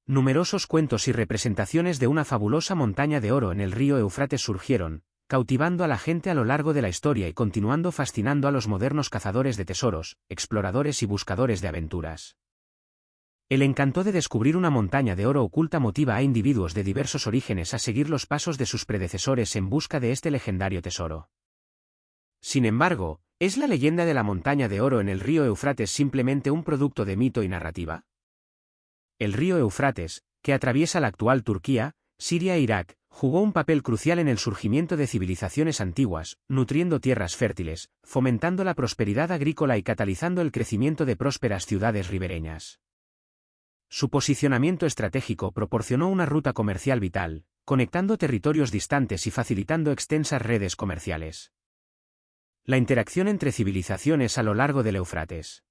Numerosos cuentos y representaciones de una fabulosa montaña de oro en el río Éufrates surgieron, cautivando a la gente a lo largo de la historia y continuando fascinando a los modernos cazadores de tesoros, exploradores y buscadores de aventuras. El encanto de descubrir una montaña de oro oculta motiva a individuos de diversos orígenes a seguir los pasos de sus predecesores en busca de este legendario tesoro. Sin embargo, ¿es la leyenda de la montaña de oro en el río Éufrates simplemente un producto de mito y narrativa? El río Éufrates, que atraviesa la actual Turquía, Siria e Irak, jugó un papel crucial en el surgimiento de civilizaciones antiguas, nutriendo tierras fértiles, fomentando la prosperidad agrícola y catalizando el crecimiento de prósperas ciudades ribereñas. Su posicionamiento estratégico proporcionó una ruta comercial vital, conectando territorios distantes y facilitando extensas redes comerciales. La interacción entre civilizaciones a lo largo del Éufrates.